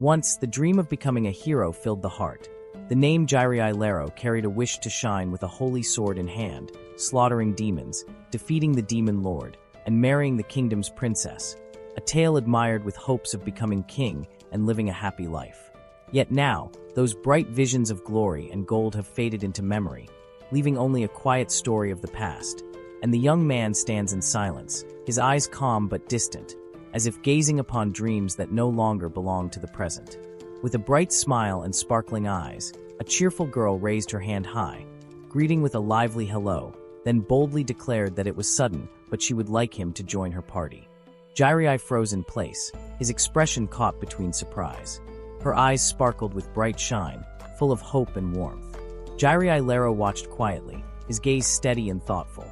Once, the dream of becoming a hero filled the heart. The name Jirei Lero carried a wish to shine with a holy sword in hand, slaughtering demons, defeating the demon lord, and marrying the kingdom's princess. A tale admired with hopes of becoming king and living a happy life. Yet now, those bright visions of glory and gold have faded into memory, leaving only a quiet story of the past. And the young man stands in silence, his eyes calm but distant, as if gazing upon dreams that no longer belong to the present. With a bright smile and sparkling eyes, a cheerful girl raised her hand high, greeting with a lively hello, then boldly declared that it was sudden, but she would like him to join her party. Jirei froze in place, his expression caught between surprise. Her eyes sparkled with bright shine, full of hope and warmth. Jirei Lero watched quietly, his gaze steady and thoughtful.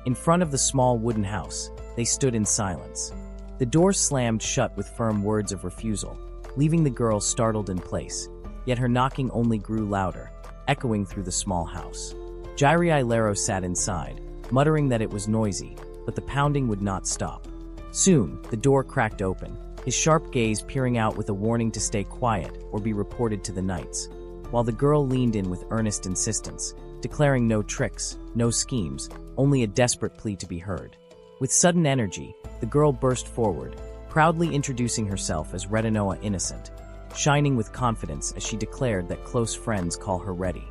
In front of the small wooden house, they stood in silence. The door slammed shut with firm words of refusal, leaving the girl startled in place, yet her knocking only grew louder, echoing through the small house. Jirei Lero sat inside, muttering that it was noisy, but the pounding would not stop. Soon, the door cracked open, his sharp gaze peering out with a warning to stay quiet or be reported to the knights, while the girl leaned in with earnest insistence, declaring no tricks, no schemes, only a desperate plea to be heard. With sudden energy, the girl burst forward, proudly introducing herself as Retinoa Innocent, shining with confidence as she declared that close friends call her Ready.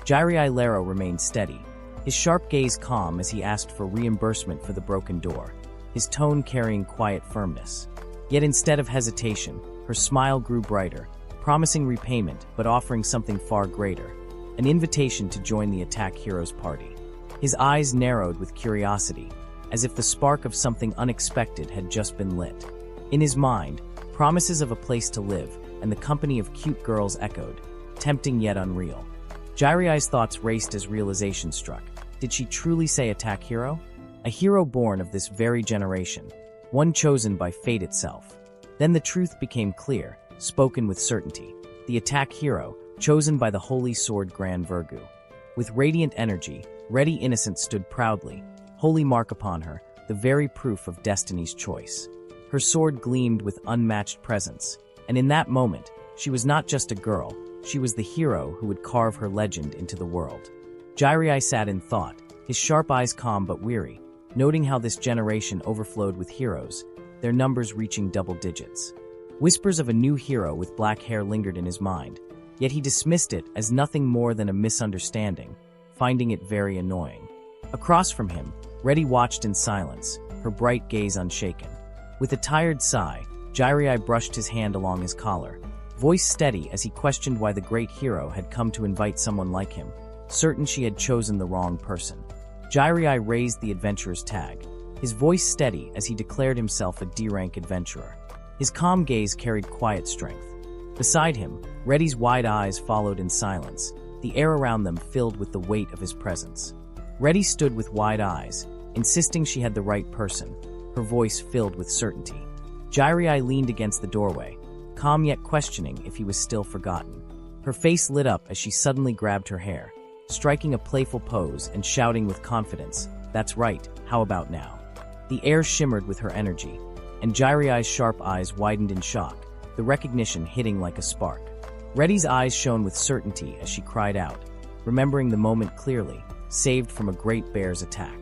Jirei Lero remained steady, his sharp gaze calm as he asked for reimbursement for the broken door, his tone carrying quiet firmness. Yet instead of hesitation, her smile grew brighter, promising repayment but offering something far greater, an invitation to join the attack hero's party. His eyes narrowed with curiosity, as if the spark of something unexpected had just been lit. In his mind, promises of a place to live and the company of cute girls echoed, tempting yet unreal. Jirei's thoughts raced as realization struck. Did she truly say attack hero? A hero born of this very generation, one chosen by fate itself. Then the truth became clear, spoken with certainty. The attack hero, chosen by the holy sword Gran Virgu. With radiant energy, Ready Innocent stood proudly, holy mark upon her, the very proof of destiny's choice. Her sword gleamed with unmatched presence, and in that moment, she was not just a girl, she was the hero who would carve her legend into the world. Jirei sat in thought, his sharp eyes calm but weary, noting how this generation overflowed with heroes, their numbers reaching double digits. Whispers of a new hero with black hair lingered in his mind, yet he dismissed it as nothing more than a misunderstanding, finding it very annoying. Across from him, Ready watched in silence, her bright gaze unshaken. With a tired sigh, Jirei brushed his hand along his collar, voice steady as he questioned why the great hero had come to invite someone like him, certain she had chosen the wrong person. Jirei raised the adventurer's tag, his voice steady as he declared himself a D-rank adventurer. His calm gaze carried quiet strength. Beside him, Ready's wide eyes followed in silence, the air around them filled with the weight of his presence. Ready stood with wide eyes, insisting she had the right person, her voice filled with certainty. Jirei leaned against the doorway, calm yet questioning if he was still forgotten. Her face lit up as she suddenly grabbed her hair, striking a playful pose and shouting with confidence, "That's right, how about now?" The air shimmered with her energy, and Jirei's sharp eyes widened in shock, the recognition hitting like a spark. Ready's eyes shone with certainty as she cried out, remembering the moment clearly, saved from a great bear's attack.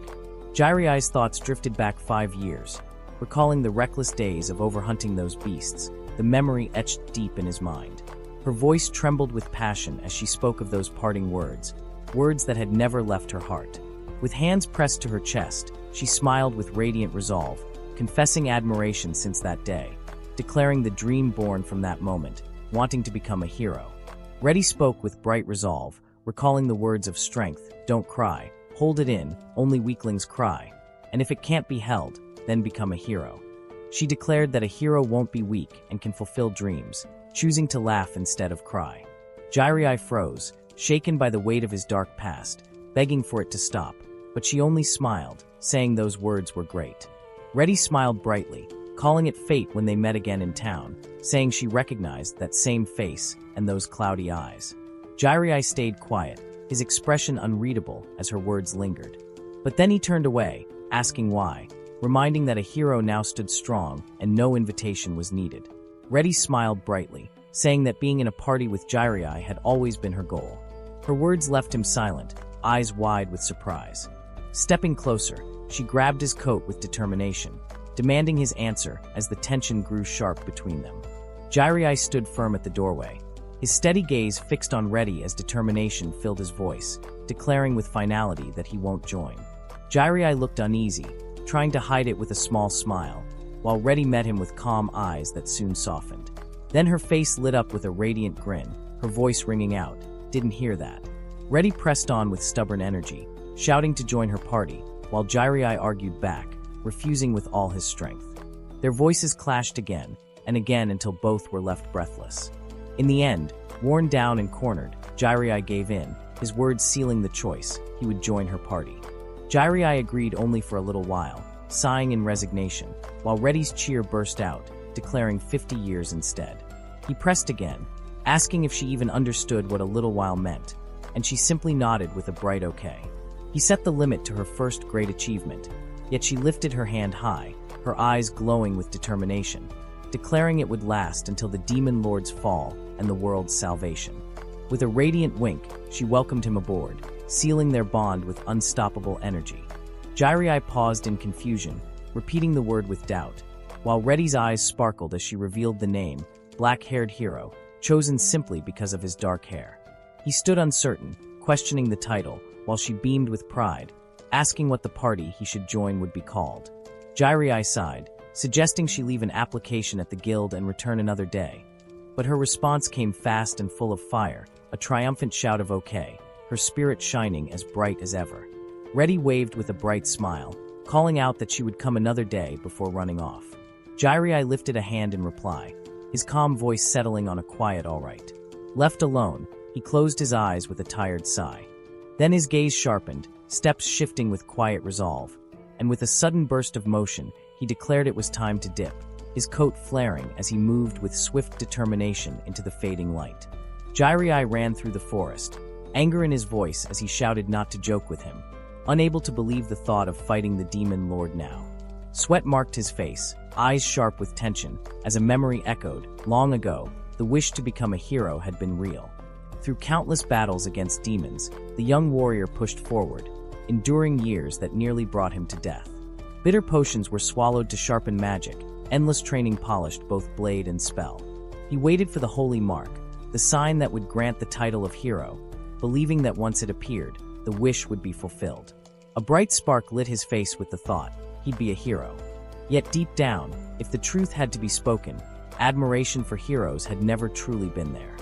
Jirei's thoughts drifted back 5 years, recalling the reckless days of overhunting those beasts, the memory etched deep in his mind. Her voice trembled with passion as she spoke of those parting words, words that had never left her heart. With hands pressed to her chest, she smiled with radiant resolve, confessing admiration since that day, declaring the dream born from that moment, wanting to become a hero. Ready spoke with bright resolve, recalling the words of strength, "Don't cry, hold it in, only weaklings cry, and if it can't be held, then become a hero." She declared that a hero won't be weak and can fulfill dreams, choosing to laugh instead of cry. Jirei froze, shaken by the weight of his dark past, begging for it to stop, but she only smiled, saying those words were great. Ready smiled brightly, calling it fate when they met again in town, saying she recognized that same face and those cloudy eyes. Jirei stayed quiet, his expression unreadable as her words lingered. But then he turned away, asking why, reminding that a hero now stood strong and no invitation was needed. Ready smiled brightly, saying that being in a party with Jirei had always been her goal. Her words left him silent, eyes wide with surprise. Stepping closer, she grabbed his coat with determination, demanding his answer as the tension grew sharp between them. Jirei stood firm at the doorway, his steady gaze fixed on Reddy as determination filled his voice, declaring with finality that he won't join. Jirei looked uneasy, trying to hide it with a small smile, while Reddy met him with calm eyes that soon softened. Then her face lit up with a radiant grin, her voice ringing out, "Didn't hear that." Reddy pressed on with stubborn energy, shouting to join her party, while Jirei argued back, refusing with all his strength. Their voices clashed again and again until both were left breathless. In the end, worn down and cornered, Jirei gave in, his words sealing the choice: he would join her party. Jirei agreed only for a little while, sighing in resignation, while Reddy's cheer burst out, declaring 50 years instead. He pressed again, asking if she even understood what a little while meant, and she simply nodded with a bright okay. He set the limit to her first great achievement, yet she lifted her hand high, her eyes glowing with determination, declaring it would last until the demon lord's fall and the world's salvation. With a radiant wink, she welcomed him aboard, sealing their bond with unstoppable energy. Jirei paused in confusion, repeating the word with doubt, while Reddy's eyes sparkled as she revealed the name, black-haired hero, chosen simply because of his dark hair. He stood uncertain, questioning the title, while she beamed with pride, asking what the party he should join would be called. Jirei sighed, suggesting she leave an application at the guild and return another day. But her response came fast and full of fire, a triumphant shout of okay, her spirit shining as bright as ever. Reddy waved with a bright smile, calling out that she would come another day before running off. Jirei lifted a hand in reply, his calm voice settling on a quiet all right. Left alone, he closed his eyes with a tired sigh. Then his gaze sharpened, steps shifting with quiet resolve, and with a sudden burst of motion, he declared it was time to dip, his coat flaring as he moved with swift determination into the fading light. Jirei ran through the forest, anger in his voice as he shouted not to joke with him, unable to believe the thought of fighting the demon lord now. Sweat marked his face, eyes sharp with tension, as a memory echoed, long ago, the wish to become a hero had been real. Through countless battles against demons, the young warrior pushed forward, enduring years that nearly brought him to death. Bitter potions were swallowed to sharpen magic, endless training polished both blade and spell. He waited for the holy mark, the sign that would grant the title of hero, believing that once it appeared, the wish would be fulfilled. A bright spark lit his face with the thought, he'd be a hero. Yet deep down, if the truth had to be spoken, admiration for heroes had never truly been there.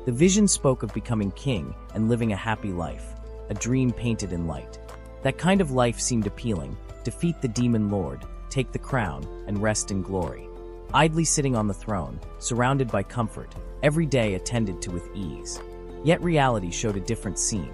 The vision spoke of becoming king and living a happy life, a dream painted in light. That kind of life seemed appealing: defeat the demon lord, take the crown, and rest in glory. Idly sitting on the throne, surrounded by comfort, every day attended to with ease. Yet reality showed a different scene.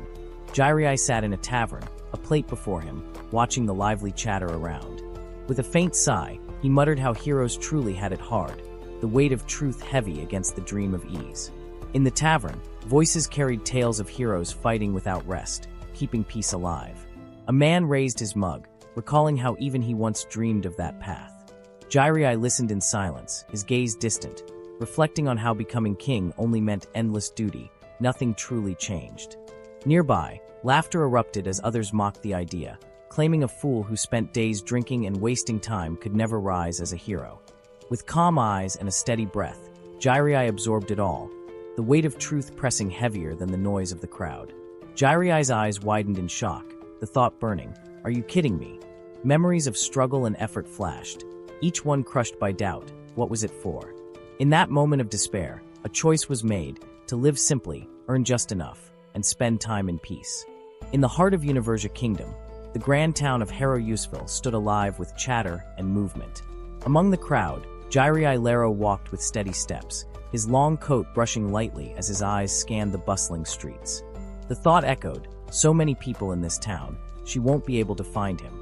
Jirei sat in a tavern, a plate before him, watching the lively chatter around. With a faint sigh, he muttered how heroes truly had it hard, the weight of truth heavy against the dream of ease. In the tavern, voices carried tales of heroes fighting without rest, keeping peace alive. A man raised his mug, recalling how even he once dreamed of that path. Jirei listened in silence, his gaze distant, reflecting on how becoming king only meant endless duty, nothing truly changed. Nearby, laughter erupted as others mocked the idea, claiming a fool who spent days drinking and wasting time could never rise as a hero. With calm eyes and a steady breath, Jirei absorbed it all, the weight of truth pressing heavier than the noise of the crowd. Jirei's eyes widened in shock, the thought burning, "Are you kidding me?" Memories of struggle and effort flashed, each one crushed by doubt. What was it for? In that moment of despair, a choice was made: to live simply, earn just enough, and spend time in peace. In the heart of Universia Kingdom, the grand town of Harrow Useful stood alive with chatter and movement. Among the crowd, Jirei walked with steady steps, his long coat brushing lightly as his eyes scanned the bustling streets. The thought echoed, so many people in this town, she won't be able to find him.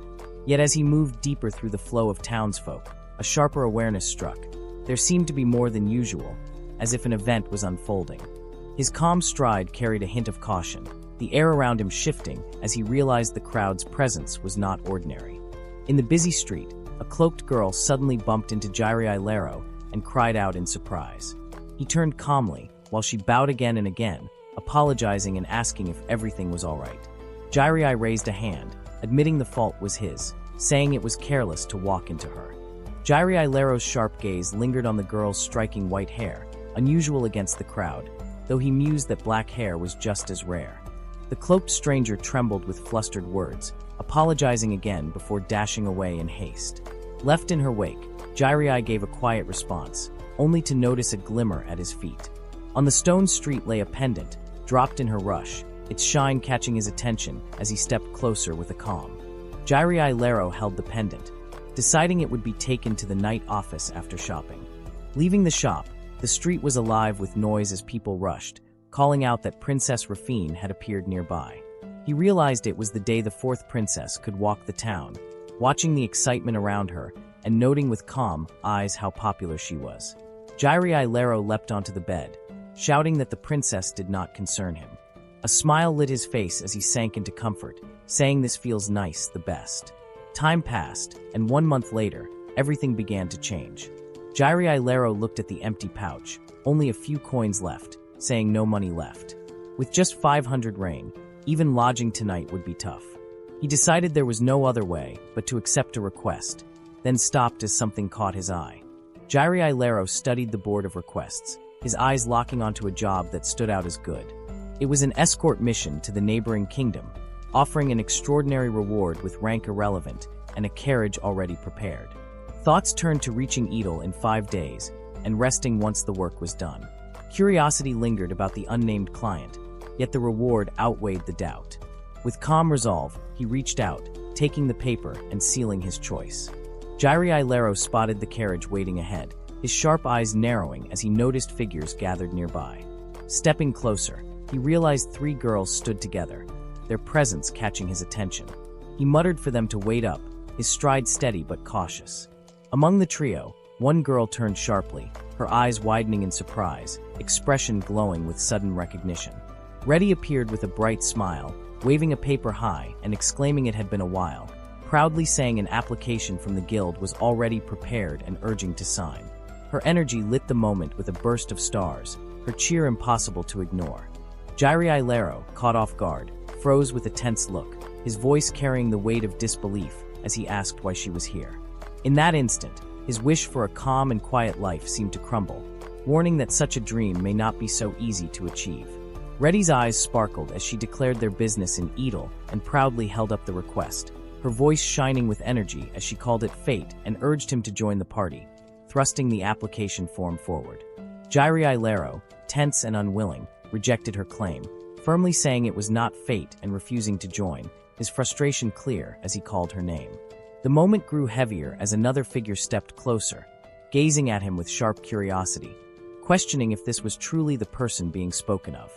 Yet as he moved deeper through the flow of townsfolk, a sharper awareness struck. There seemed to be more than usual, as if an event was unfolding. His calm stride carried a hint of caution, the air around him shifting as he realized the crowd's presence was not ordinary. In the busy street, a cloaked girl suddenly bumped into Jirei and cried out in surprise. He turned calmly, while she bowed again and again, apologizing and asking if everything was all right. Jirei raised a hand, admitting the fault was his, saying it was careless to walk into her. Jirei Lero's sharp gaze lingered on the girl's striking white hair, unusual against the crowd, though he mused that black hair was just as rare. The cloaked stranger trembled with flustered words, apologizing again before dashing away in haste. Left in her wake, Jirei gave a quiet response, only to notice a glimmer at his feet. On the stone street lay a pendant, dropped in her rush, its shine catching his attention as he stepped closer with a calm. Jirei Lero held the pendant, deciding it would be taken to the night office after shopping. Leaving the shop, the street was alive with noise as people rushed, calling out that Princess Rafine had appeared nearby. He realized it was the day the fourth princess could walk the town, watching the excitement around her and noting with calm eyes how popular she was. Jirei Lero leapt onto the bed, shouting that the princess did not concern him. A smile lit his face as he sank into comfort, saying this feels nice, the best. Time passed, and 1 month later, everything began to change. Jirei Lero looked at the empty pouch, only a few coins left, saying no money left. With just 500 rein, even lodging tonight would be tough. He decided there was no other way but to accept a request, then stopped as something caught his eye. Jirei Lero studied the board of requests, his eyes locking onto a job that stood out as good. It was an escort mission to the neighboring kingdom, offering an extraordinary reward with rank irrelevant and a carriage already prepared. Thoughts turned to reaching Edel in 5 days and resting once the work was done. Curiosity lingered about the unnamed client, yet the reward outweighed the doubt. With calm resolve, he reached out, taking the paper and sealing his choice. Jirei Lero spotted the carriage waiting ahead, his sharp eyes narrowing as he noticed figures gathered nearby. Stepping closer, he realized 3 girls stood together, their presence catching his attention. He muttered for them to wait up, his stride steady but cautious. Among the trio, one girl turned sharply, her eyes widening in surprise, expression glowing with sudden recognition. Reddy appeared with a bright smile, waving a paper high and exclaiming it had been a while, proudly saying an application from the guild was already prepared and urging to sign. Her energy lit the moment with a burst of stars, her cheer impossible to ignore. Jirei Lero, caught off guard, froze with a tense look, his voice carrying the weight of disbelief as he asked why she was here. In that instant, his wish for a calm and quiet life seemed to crumble, warning that such a dream may not be so easy to achieve. Reddy's eyes sparkled as she declared their business in Edel and proudly held up the request, her voice shining with energy as she called it fate and urged him to join the party, thrusting the application form forward. Jirei Lero, tense and unwilling, rejected her claim, firmly saying it was not fate and refusing to join, his frustration clear as he called her name. The moment grew heavier as another figure stepped closer, gazing at him with sharp curiosity, questioning if this was truly the person being spoken of.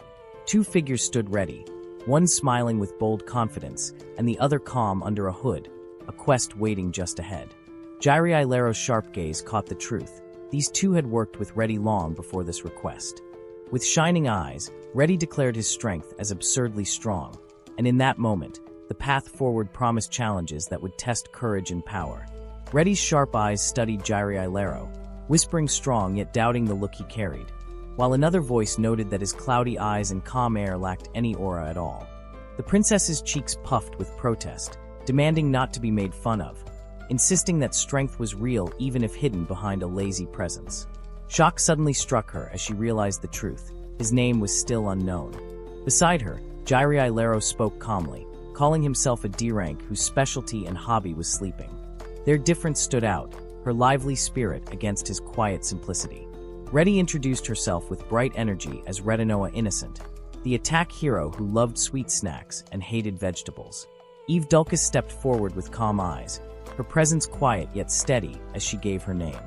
2 figures stood ready, one smiling with bold confidence and the other calm under a hood, a quest waiting just ahead. Jirei Lero's sharp gaze caught the truth. These 2 had worked with Reddy long before this request. With shining eyes, Reddy declared his strength as absurdly strong, and in that moment, the path forward promised challenges that would test courage and power. Reddy's sharp eyes studied Jirei Lero, whispering strong yet doubting the look he carried, while another voice noted that his cloudy eyes and calm air lacked any aura at all. The princess's cheeks puffed with protest, demanding not to be made fun of, insisting that strength was real even if hidden behind a lazy presence. Shock suddenly struck her as she realized the truth. His name was still unknown. Beside her, Jirei Lero spoke calmly, calling himself a D-rank whose specialty and hobby was sleeping. Their difference stood out, her lively spirit against his quiet simplicity. Reddy introduced herself with bright energy as Retinoa Innocent, the attack hero who loved sweet snacks and hated vegetables. Eve Dulcas stepped forward with calm eyes, her presence quiet yet steady as she gave her name.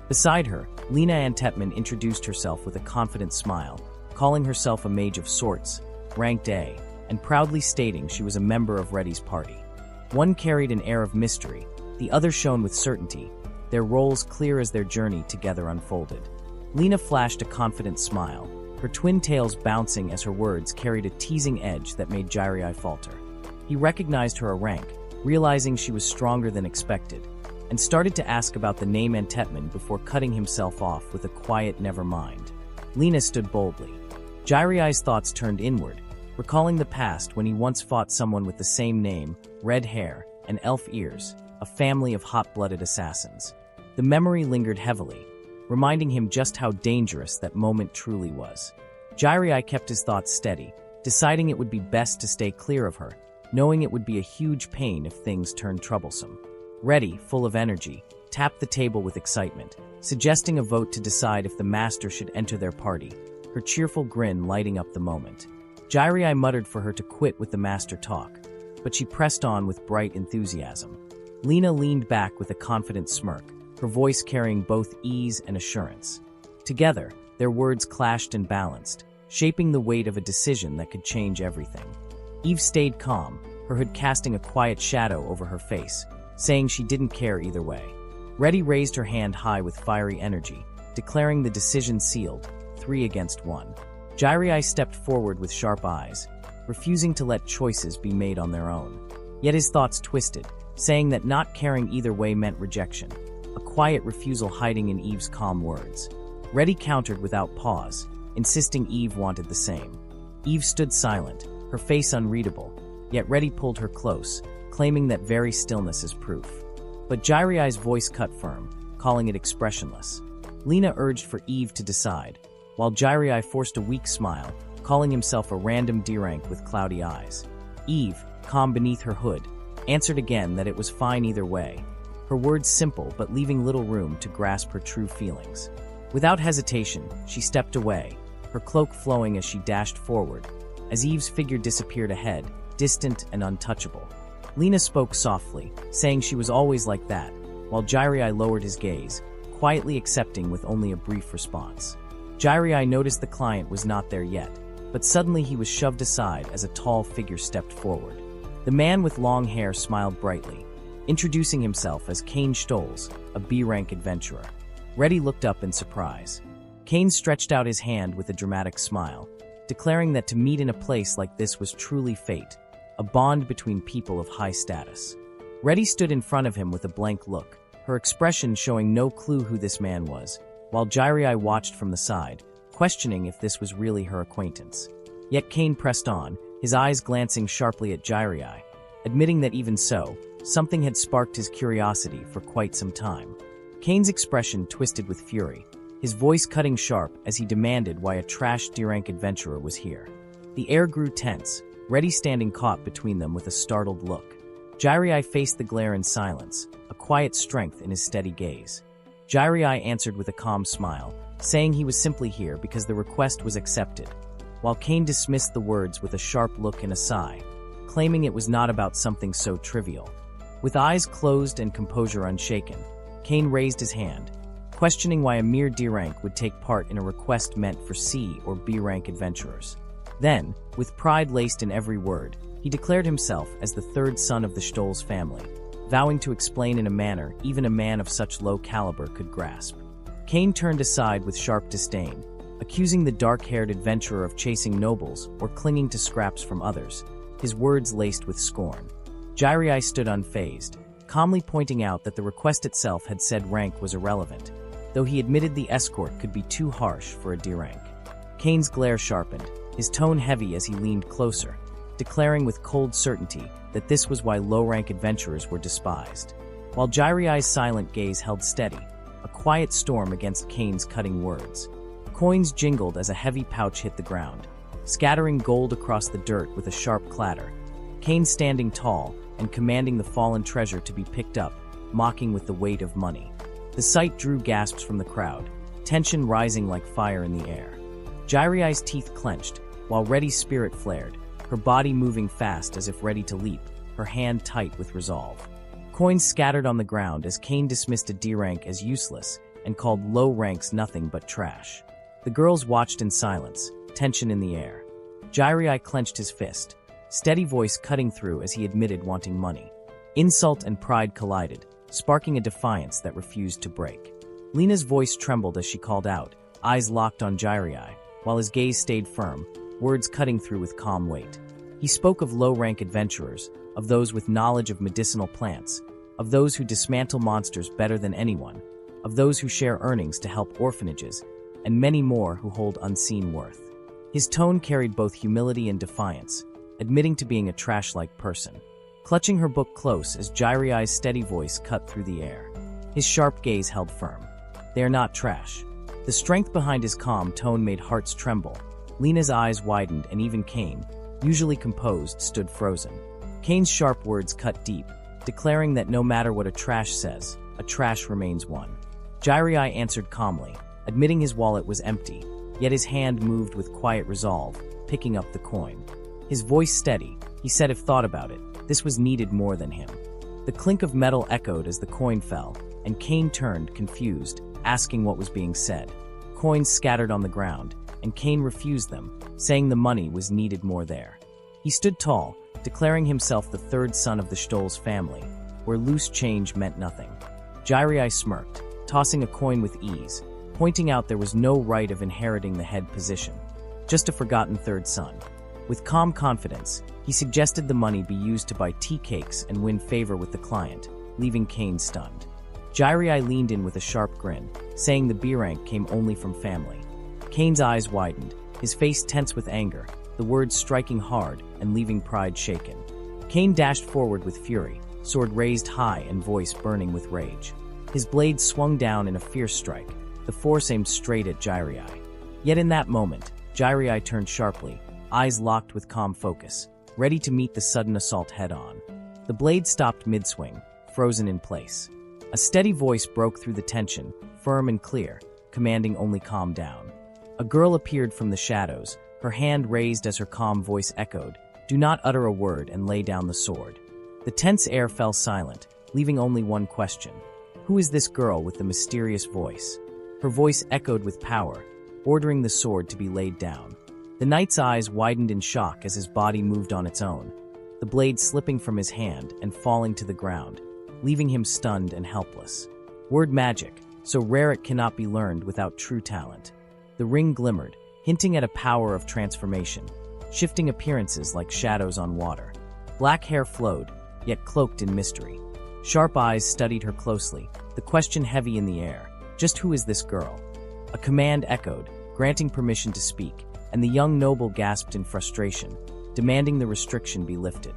Beside her, Lena Antetman introduced herself with a confident smile, calling herself a mage of sorts, ranked A, and proudly stating she was a member of Reddy's party. One carried an air of mystery, the other shone with certainty, their roles clear as their journey together unfolded. Lena flashed a confident smile, her twin tails bouncing as her words carried a teasing edge that made Jirei falter. He recognized her a rank, realizing she was stronger than expected, and started to ask about the name Antetman before cutting himself off with a quiet never mind. Lena stood boldly. Jiraiya's thoughts turned inward, recalling the past when he once fought someone with the same name, red hair, and elf ears, a family of hot-blooded assassins. The memory lingered heavily, reminding him just how dangerous that moment truly was. Jiraiya kept his thoughts steady, deciding it would be best to stay clear of her, knowing it would be a huge pain if things turned troublesome. Reddy, full of energy, tapped the table with excitement, suggesting a vote to decide if the master should enter their party, her cheerful grin lighting up the moment. Jiraiya muttered for her to quit with the master talk, but she pressed on with bright enthusiasm. Lena leaned back with a confident smirk, her voice carrying both ease and assurance. Together, their words clashed and balanced, shaping the weight of a decision that could change everything. Eve stayed calm, her hood casting a quiet shadow over her face, saying she didn't care either way. Reddy raised her hand high with fiery energy, declaring the decision sealed, 3-1. Jiraiya stepped forward with sharp eyes, refusing to let choices be made on their own. Yet his thoughts twisted, saying that not caring either way meant rejection, a quiet refusal hiding in Eve's calm words. Reddy countered without pause, insisting Eve wanted the same. Eve stood silent, her face unreadable, yet Reddy pulled her close, claiming that very stillness is proof. But Jiraiya's voice cut firm, calling it expressionless. Lena urged for Eve to decide, while Jiraiya forced a weak smile, calling himself a random D-rank with cloudy eyes. Eve, calm beneath her hood, answered again that it was fine either way, her words simple but leaving little room to grasp her true feelings. Without hesitation, she stepped away, her cloak flowing as she dashed forward, as Eve's figure disappeared ahead, distant and untouchable. Lena spoke softly, saying she was always like that, while Jiraiya lowered his gaze, quietly accepting with only a brief response. Jiraiya noticed the client was not there yet, but suddenly he was shoved aside as a tall figure stepped forward. The man with long hair smiled brightly, introducing himself as Kane Stolz, a B-rank adventurer. Reddy looked up in surprise. Kane stretched out his hand with a dramatic smile, declaring that to meet in a place like this was truly fate, a bond between people of high status. Reddy stood in front of him with a blank look, her expression showing no clue who this man was, while Jiraiya watched from the side, questioning if this was really her acquaintance. Yet Kane pressed on, his eyes glancing sharply at Jiraiya, admitting that even so, something had sparked his curiosity for quite some time. Kane's expression twisted with fury, his voice cutting sharp as he demanded why a trash D-rank adventurer was here. The air grew tense, Reddy standing caught between them with a startled look. Jiraiya faced the glare in silence, a quiet strength in his steady gaze. Jiraiya answered with a calm smile, saying he was simply here because the request was accepted, while Kane dismissed the words with a sharp look and a sigh, claiming it was not about something so trivial. With eyes closed and composure unshaken, Kane raised his hand, questioning why a mere D-rank would take part in a request meant for C or B-rank adventurers. Then, with pride laced in every word, he declared himself as the third son of the Stolz family, vowing to explain in a manner even a man of such low caliber could grasp. Kane turned aside with sharp disdain, accusing the dark-haired adventurer of chasing nobles or clinging to scraps from others, his words laced with scorn. Jiraiya stood unfazed, calmly pointing out that the request itself had said rank was irrelevant, though he admitted the escort could be too harsh for a D-rank. Kane's glare sharpened, his tone heavy as he leaned closer, declaring with cold certainty that this was why low-rank adventurers were despised. While Jiraiya's silent gaze held steady, a quiet storm against Kane's cutting words. Coins jingled as a heavy pouch hit the ground, scattering gold across the dirt with a sharp clatter. Kane standing tall and commanding the fallen treasure to be picked up, mocking with the weight of money. The sight drew gasps from the crowd, tension rising like fire in the air. Jiraiya's teeth clenched, while Reddy's spirit flared, her body moving fast as if ready to leap, her hand tight with resolve. Coins scattered on the ground as Kane dismissed a D-rank as useless and called low ranks nothing but trash. The girls watched in silence, tension in the air. Jiraiya clenched his fist, steady voice cutting through as he admitted wanting money. Insult and pride collided, sparking a defiance that refused to break. Lena's voice trembled as she called out, eyes locked on Jiraiya, while his gaze stayed firm, words cutting through with calm weight. He spoke of low-rank adventurers, of those with knowledge of medicinal plants, of those who dismantle monsters better than anyone, of those who share earnings to help orphanages, and many more who hold unseen worth. His tone carried both humility and defiance, admitting to being a trash-like person. Clutching her book close as Jiraiya's steady voice cut through the air. His sharp gaze held firm. They are not trash. The strength behind his calm tone made hearts tremble. Lena's eyes widened, and even Kane, usually composed, stood frozen. Kane's sharp words cut deep, declaring that no matter what a trash says, a trash remains one. Jiraiya answered calmly, admitting his wallet was empty, yet his hand moved with quiet resolve, picking up the coin. His voice steady, he said if thought about it, this was needed more than him. The clink of metal echoed as the coin fell, and Kane turned, confused, asking what was being said. Coins scattered on the ground, and Kane refused them, saying the money was needed more there. He stood tall, declaring himself the third son of the Stolz family, where loose change meant nothing. Jiraiya smirked, tossing a coin with ease, pointing out there was no right of inheriting the head position, just a forgotten third son. With calm confidence, he suggested the money be used to buy tea cakes and win favor with the client, leaving Kane stunned. Jiraiya leaned in with a sharp grin, saying the B rank came only from family. Kane's eyes widened, his face tense with anger, the words striking hard and leaving pride shaken. Kane dashed forward with fury, sword raised high and voice burning with rage. His blade swung down in a fierce strike, the force aimed straight at Jiraiya. Yet in that moment, Jiraiya turned sharply, eyes locked with calm focus, ready to meet the sudden assault head-on. The blade stopped mid-swing, frozen in place. A steady voice broke through the tension, firm and clear, commanding only calm down. A girl appeared from the shadows, her hand raised as her calm voice echoed, "Do not utter a word and lay down the sword." The tense air fell silent, leaving only one question. Who is this girl with the mysterious voice? Her voice echoed with power, ordering the sword to be laid down. The knight's eyes widened in shock as his body moved on its own, the blade slipping from his hand and falling to the ground, leaving him stunned and helpless. Word magic, so rare it cannot be learned without true talent. The ring glimmered, hinting at a power of transformation, shifting appearances like shadows on water. Black hair flowed, yet cloaked in mystery. Sharp eyes studied her closely, the question heavy in the air. Just who is this girl? A command echoed, granting permission to speak, and the young noble gasped in frustration, demanding the restriction be lifted.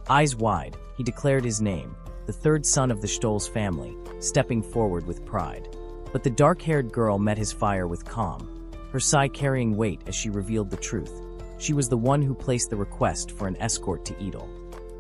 Eyes wide, he declared his name, the third son of the Stolz family, stepping forward with pride. But the dark-haired girl met his fire with calm, her sigh carrying weight as she revealed the truth. She was the one who placed the request for an escort to Edel.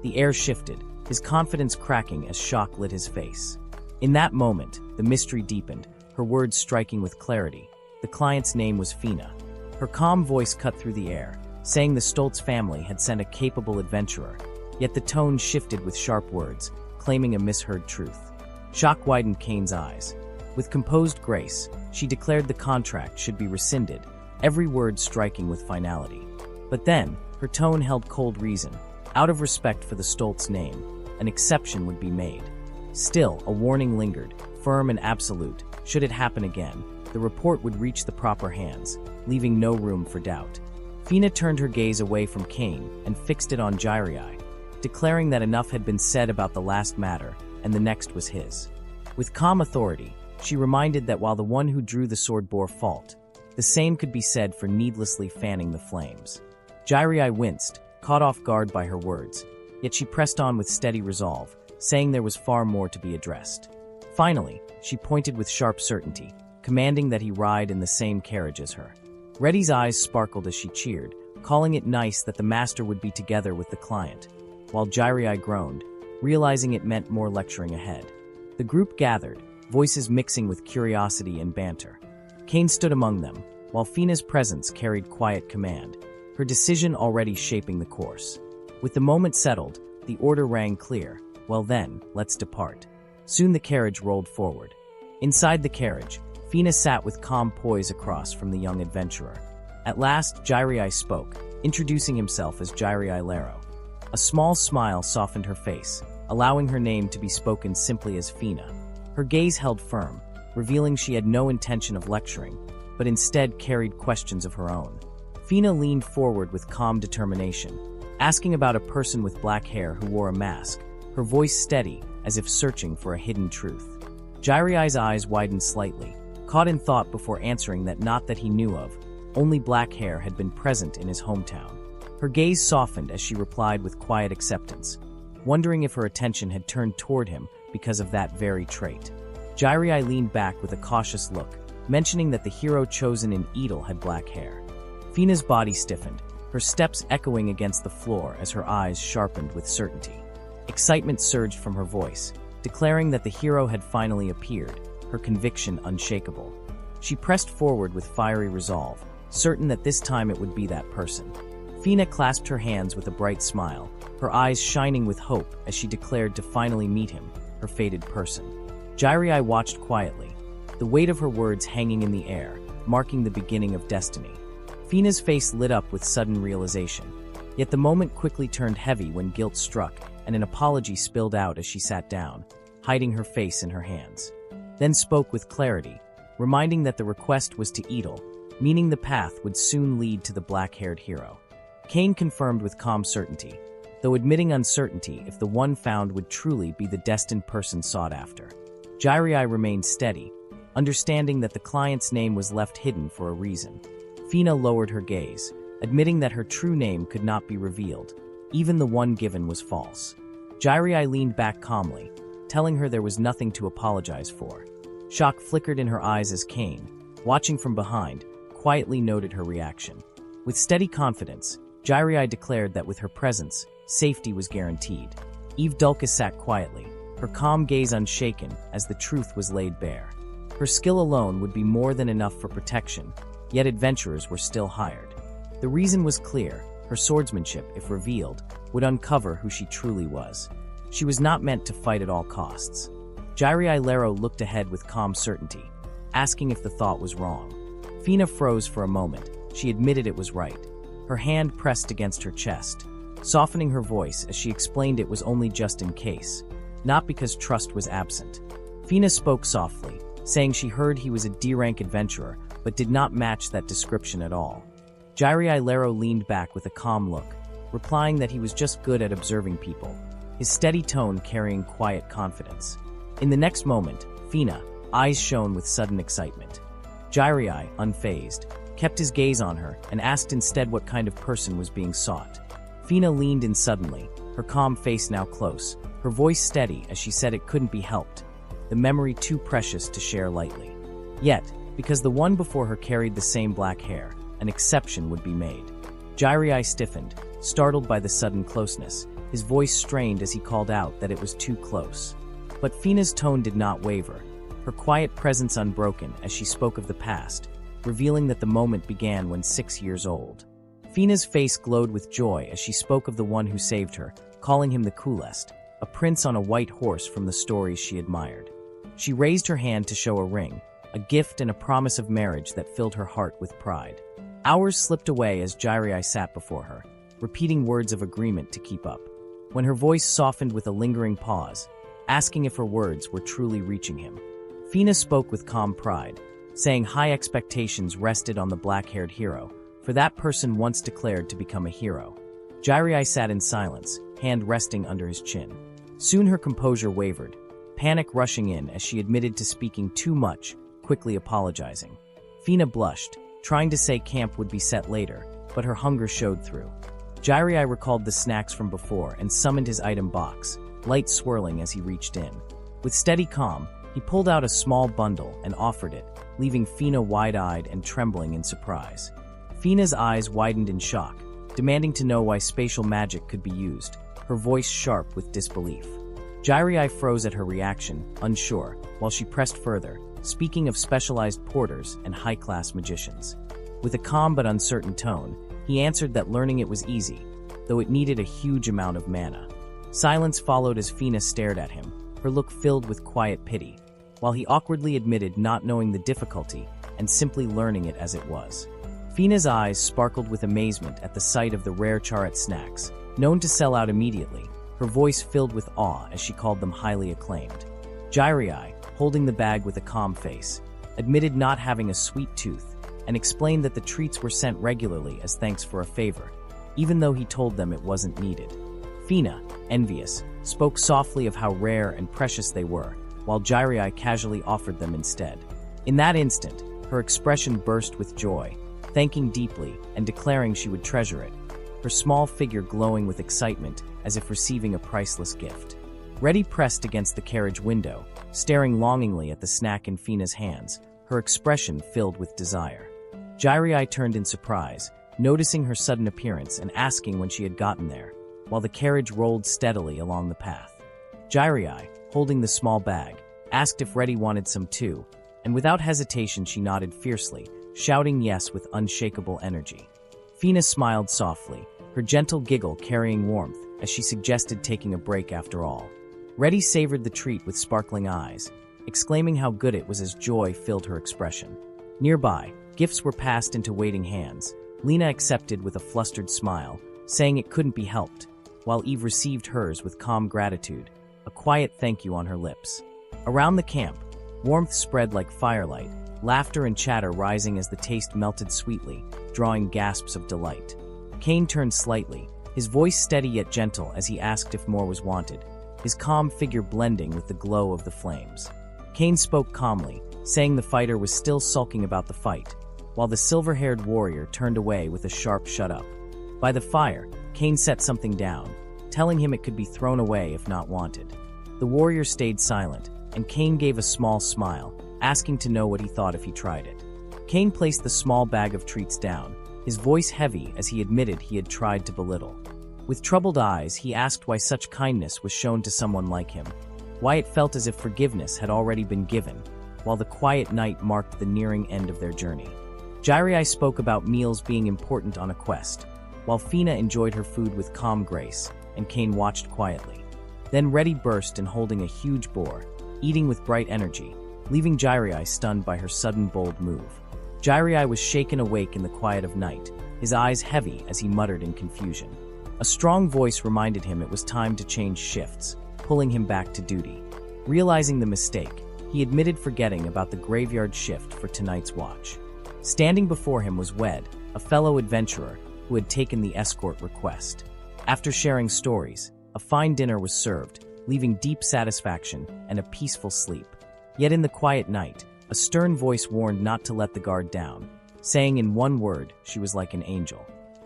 The air shifted, his confidence cracking as shock lit his face. In that moment, the mystery deepened, her words striking with clarity. The client's name was Fina. Her calm voice cut through the air, saying the Stolz family had sent a capable adventurer, yet the tone shifted with sharp words, claiming a misheard truth. Shock widened Kane's eyes. With composed grace, she declared the contract should be rescinded, every word striking with finality. But then, her tone held cold reason. Out of respect for the Stolz name, an exception would be made. Still, a warning lingered, firm and absolute. Should it happen again, the report would reach the proper hands, leaving no room for doubt. Fina turned her gaze away from Kane and fixed it on Jiraiya, declaring that enough had been said about the last matter, and the next was his. With calm authority, she reminded that while the one who drew the sword bore fault, the same could be said for needlessly fanning the flames. Jiraiya winced, caught off guard by her words, yet she pressed on with steady resolve, saying there was far more to be addressed. Finally, she pointed with sharp certainty, commanding that he ride in the same carriage as her. Reddy's eyes sparkled as she cheered, calling it nice that the master would be together with the client, while Jiraiya groaned, realizing it meant more lecturing ahead. The group gathered, voices mixing with curiosity and banter. Kane stood among them, while Fina's presence carried quiet command, her decision already shaping the course. With the moment settled, the order rang clear. Well then, let's depart. Soon the carriage rolled forward. Inside the carriage, Fina sat with calm poise across from the young adventurer. At last, Jiraiya spoke, introducing himself as Jiraiya Lero. A small smile softened her face, allowing her name to be spoken simply as Fina. Her gaze held firm, revealing she had no intention of lecturing, but instead carried questions of her own. Fina leaned forward with calm determination, asking about a person with black hair who wore a mask, her voice steady, as if searching for a hidden truth. Jiraiya's eyes widened slightly, caught in thought before answering that not that he knew of, only black hair had been present in his hometown. Her gaze softened as she replied with quiet acceptance, wondering if her attention had turned toward him because of that very trait. Jirei leaned back with a cautious look, mentioning that the hero chosen in Edel had black hair. Fina's body stiffened, her steps echoing against the floor as her eyes sharpened with certainty. Excitement surged from her voice, declaring that the hero had finally appeared, her conviction unshakable. She pressed forward with fiery resolve, certain that this time it would be that person. Fina clasped her hands with a bright smile, her eyes shining with hope as she declared to finally meet him, her fated person. Jirei watched quietly, the weight of her words hanging in the air, marking the beginning of destiny. Fina's face lit up with sudden realization, yet the moment quickly turned heavy when guilt struck and an apology spilled out as she sat down, hiding her face in her hands. Then spoke with clarity, reminding that the request was to Edel, meaning the path would soon lead to the black-haired hero. Kane confirmed with calm certainty, though admitting uncertainty if the one found would truly be the destined person sought after. Jirei remained steady, understanding that the client's name was left hidden for a reason. Fina lowered her gaze, admitting that her true name could not be revealed. Even the one given was false. Jirei leaned back calmly, telling her there was nothing to apologize for. Shock flickered in her eyes as Kane, watching from behind, quietly noted her reaction. With steady confidence, Jirei declared that with her presence, safety was guaranteed. Eve Dulcas sat quietly, her calm gaze unshaken as the truth was laid bare. Her skill alone would be more than enough for protection, yet adventurers were still hired. The reason was clear: her swordsmanship, if revealed, would uncover who she truly was. She was not meant to fight at all costs. Jirei looked ahead with calm certainty, asking if the thought was wrong. Fina froze for a moment. She admitted it was right. Her hand pressed against her chest, softening her voice as she explained it was only just in case, not because trust was absent. Fina spoke softly, saying she heard he was a D-rank adventurer, but did not match that description at all. Jirei leaned back with a calm look, replying that he was just good at observing people, his steady tone carrying quiet confidence. In the next moment, Fina, eyes shone with sudden excitement. Jirei, unfazed, kept his gaze on her and asked instead what kind of person was being sought. Fina leaned in suddenly, her calm face now close, her voice steady as she said it couldn't be helped, the memory too precious to share lightly. Yet, because the one before her carried the same black hair, an exception would be made. Jirei stiffened, startled by the sudden closeness, his voice strained as he called out that it was too close. But Fina's tone did not waver, her quiet presence unbroken as she spoke of the past, revealing that the moment began when 6 years old. Fina's face glowed with joy as she spoke of the one who saved her, calling him the coolest, a prince on a white horse from the stories she admired. She raised her hand to show a ring, a gift and a promise of marriage that filled her heart with pride. Hours slipped away as Jirei sat before her, repeating words of agreement to keep up, when her voice softened with a lingering pause, asking if her words were truly reaching him. Fina spoke with calm pride, saying high expectations rested on the black-haired hero, for that person once declared to become a hero. Jirei sat in silence, hand resting under his chin. Soon her composure wavered, panic rushing in as she admitted to speaking too much, quickly apologizing. Fina blushed, trying to say camp would be set later, but her hunger showed through. Jirei recalled the snacks from before and summoned his item box, light swirling as he reached in. With steady calm, he pulled out a small bundle and offered it, leaving Fina wide-eyed and trembling in surprise. Fina's eyes widened in shock, demanding to know why spatial magic could be used, her voice sharp with disbelief. Jirei froze at her reaction, unsure, while she pressed further, speaking of specialized porters and high-class magicians. With a calm but uncertain tone, he answered that learning it was easy, though it needed a huge amount of mana. Silence followed as Fina stared at him, her look filled with quiet pity, while he awkwardly admitted not knowing the difficulty and simply learning it as it was. Fina's eyes sparkled with amazement at the sight of the rare charet snacks, known to sell out immediately, her voice filled with awe as she called them highly acclaimed. Jirei, holding the bag with a calm face, admitted not having a sweet tooth and explained that the treats were sent regularly as thanks for a favor, even though he told them it wasn't needed. Fina, envious, spoke softly of how rare and precious they were, while Jirei casually offered them instead. In that instant, her expression burst with joy, thanking deeply and declaring she would treasure it, her small figure glowing with excitement as if receiving a priceless gift. Reddy pressed against the carriage window, staring longingly at the snack in Fina's hands, her expression filled with desire. Jirai turned in surprise, noticing her sudden appearance and asking when she had gotten there, while the carriage rolled steadily along the path. Jirai, holding the small bag, asked if Reddy wanted some too, and without hesitation she nodded fiercely, shouting yes with unshakable energy. Fina smiled softly, her gentle giggle carrying warmth as she suggested taking a break after all. Reddy savored the treat with sparkling eyes, exclaiming how good it was as joy filled her expression. Nearby, gifts were passed into waiting hands. Lena accepted with a flustered smile, saying it couldn't be helped, while Eve received hers with calm gratitude, a quiet thank you on her lips. Around the camp, warmth spread like firelight, laughter and chatter rising as the taste melted sweetly, drawing gasps of delight. Kane turned slightly, his voice steady yet gentle as he asked if more was wanted, his calm figure blending with the glow of the flames. Kane spoke calmly, saying the fighter was still sulking about the fight, while the silver-haired warrior turned away with a sharp shut up. By the fire, Kane set something down, telling him it could be thrown away if not wanted. The warrior stayed silent, and Kane gave a small smile, asking to know what he thought if he tried it. Kane placed the small bag of treats down, his voice heavy as he admitted he had tried to belittle. With troubled eyes, he asked why such kindness was shown to someone like him, why it felt as if forgiveness had already been given, while the quiet night marked the nearing end of their journey. Jirai spoke about meals being important on a quest, while Fina enjoyed her food with calm grace, and Kane watched quietly. Then Reddy burst in holding a huge boar, eating with bright energy, leaving Jirai stunned by her sudden bold move. Jirai was shaken awake in the quiet of night, his eyes heavy as he muttered in confusion. A strong voice reminded him it was time to change shifts, pulling him back to duty. Realizing the mistake, he admitted forgetting about the graveyard shift for tonight's watch. Standing before him was Wed, a fellow adventurer who had taken the escort request. After sharing stories, a fine dinner was served, leaving deep satisfaction and a peaceful sleep. Yet in the quiet night, a stern voice warned not to let the guard down, saying in one word she was like an angel.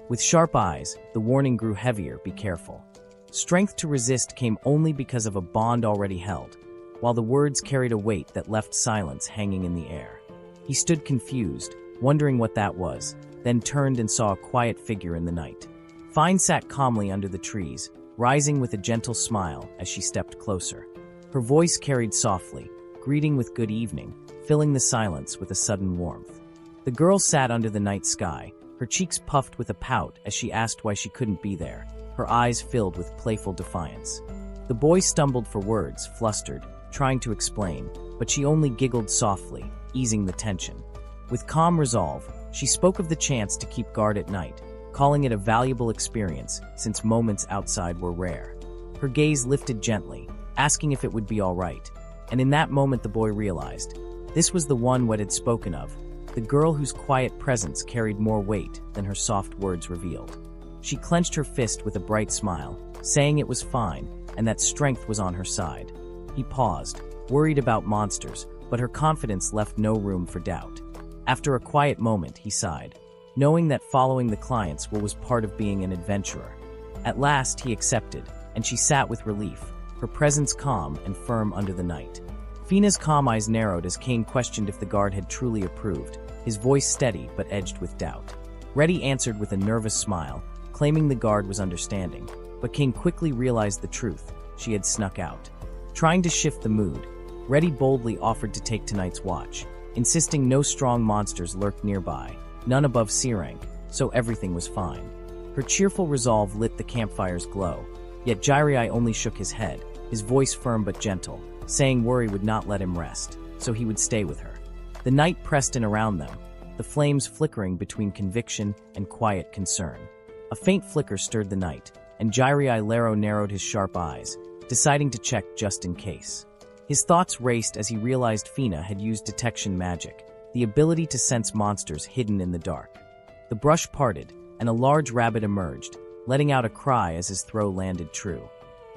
With sharp eyes, the warning grew heavier, be careful. Strength to resist came only because of a bond already held, while the words carried a weight that left silence hanging in the air. He stood confused, wondering what that was, then turned and saw a quiet figure in the night. Fine sat calmly under the trees, rising with a gentle smile as she stepped closer. Her voice carried softly, greeting with good evening, filling the silence with a sudden warmth. The girl sat under the night sky, her cheeks puffed with a pout as she asked why she couldn't be there, her eyes filled with playful defiance. The boy stumbled for words, flustered, trying to explain, but she only giggled softly, easing the tension. With calm resolve, she spoke of the chance to keep guard at night, calling it a valuable experience since moments outside were rare. Her gaze lifted gently, asking if it would be all right, and in that moment the boy realized, this was the one Wed had spoken of, the girl whose quiet presence carried more weight than her soft words revealed. She clenched her fist with a bright smile, saying it was fine and that strength was on her side. He paused, worried about monsters, but her confidence left no room for doubt. After a quiet moment, he sighed, knowing that following the clients was part of being an adventurer. At last, he accepted, and she sat with relief, her presence calm and firm under the night. Fina's calm eyes narrowed as Kane questioned if the guard had truly approved, his voice steady but edged with doubt. Reddy answered with a nervous smile, claiming the guard was understanding, but Kane quickly realized the truth, she had snuck out. Trying to shift the mood, Reddy boldly offered to take tonight's watch, insisting no strong monsters lurked nearby, none above C rank, so everything was fine. Her cheerful resolve lit the campfire's glow, yet Jirai only shook his head, his voice firm but gentle, saying worry would not let him rest, so he would stay with her. The night pressed in around them, the flames flickering between conviction and quiet concern. A faint flicker stirred the night, and Jirai Lero narrowed his sharp eyes, deciding to check just in case. His thoughts raced as he realized Fina had used detection magic, the ability to sense monsters hidden in the dark. The brush parted, and a large rabbit emerged, letting out a cry as his throw landed true.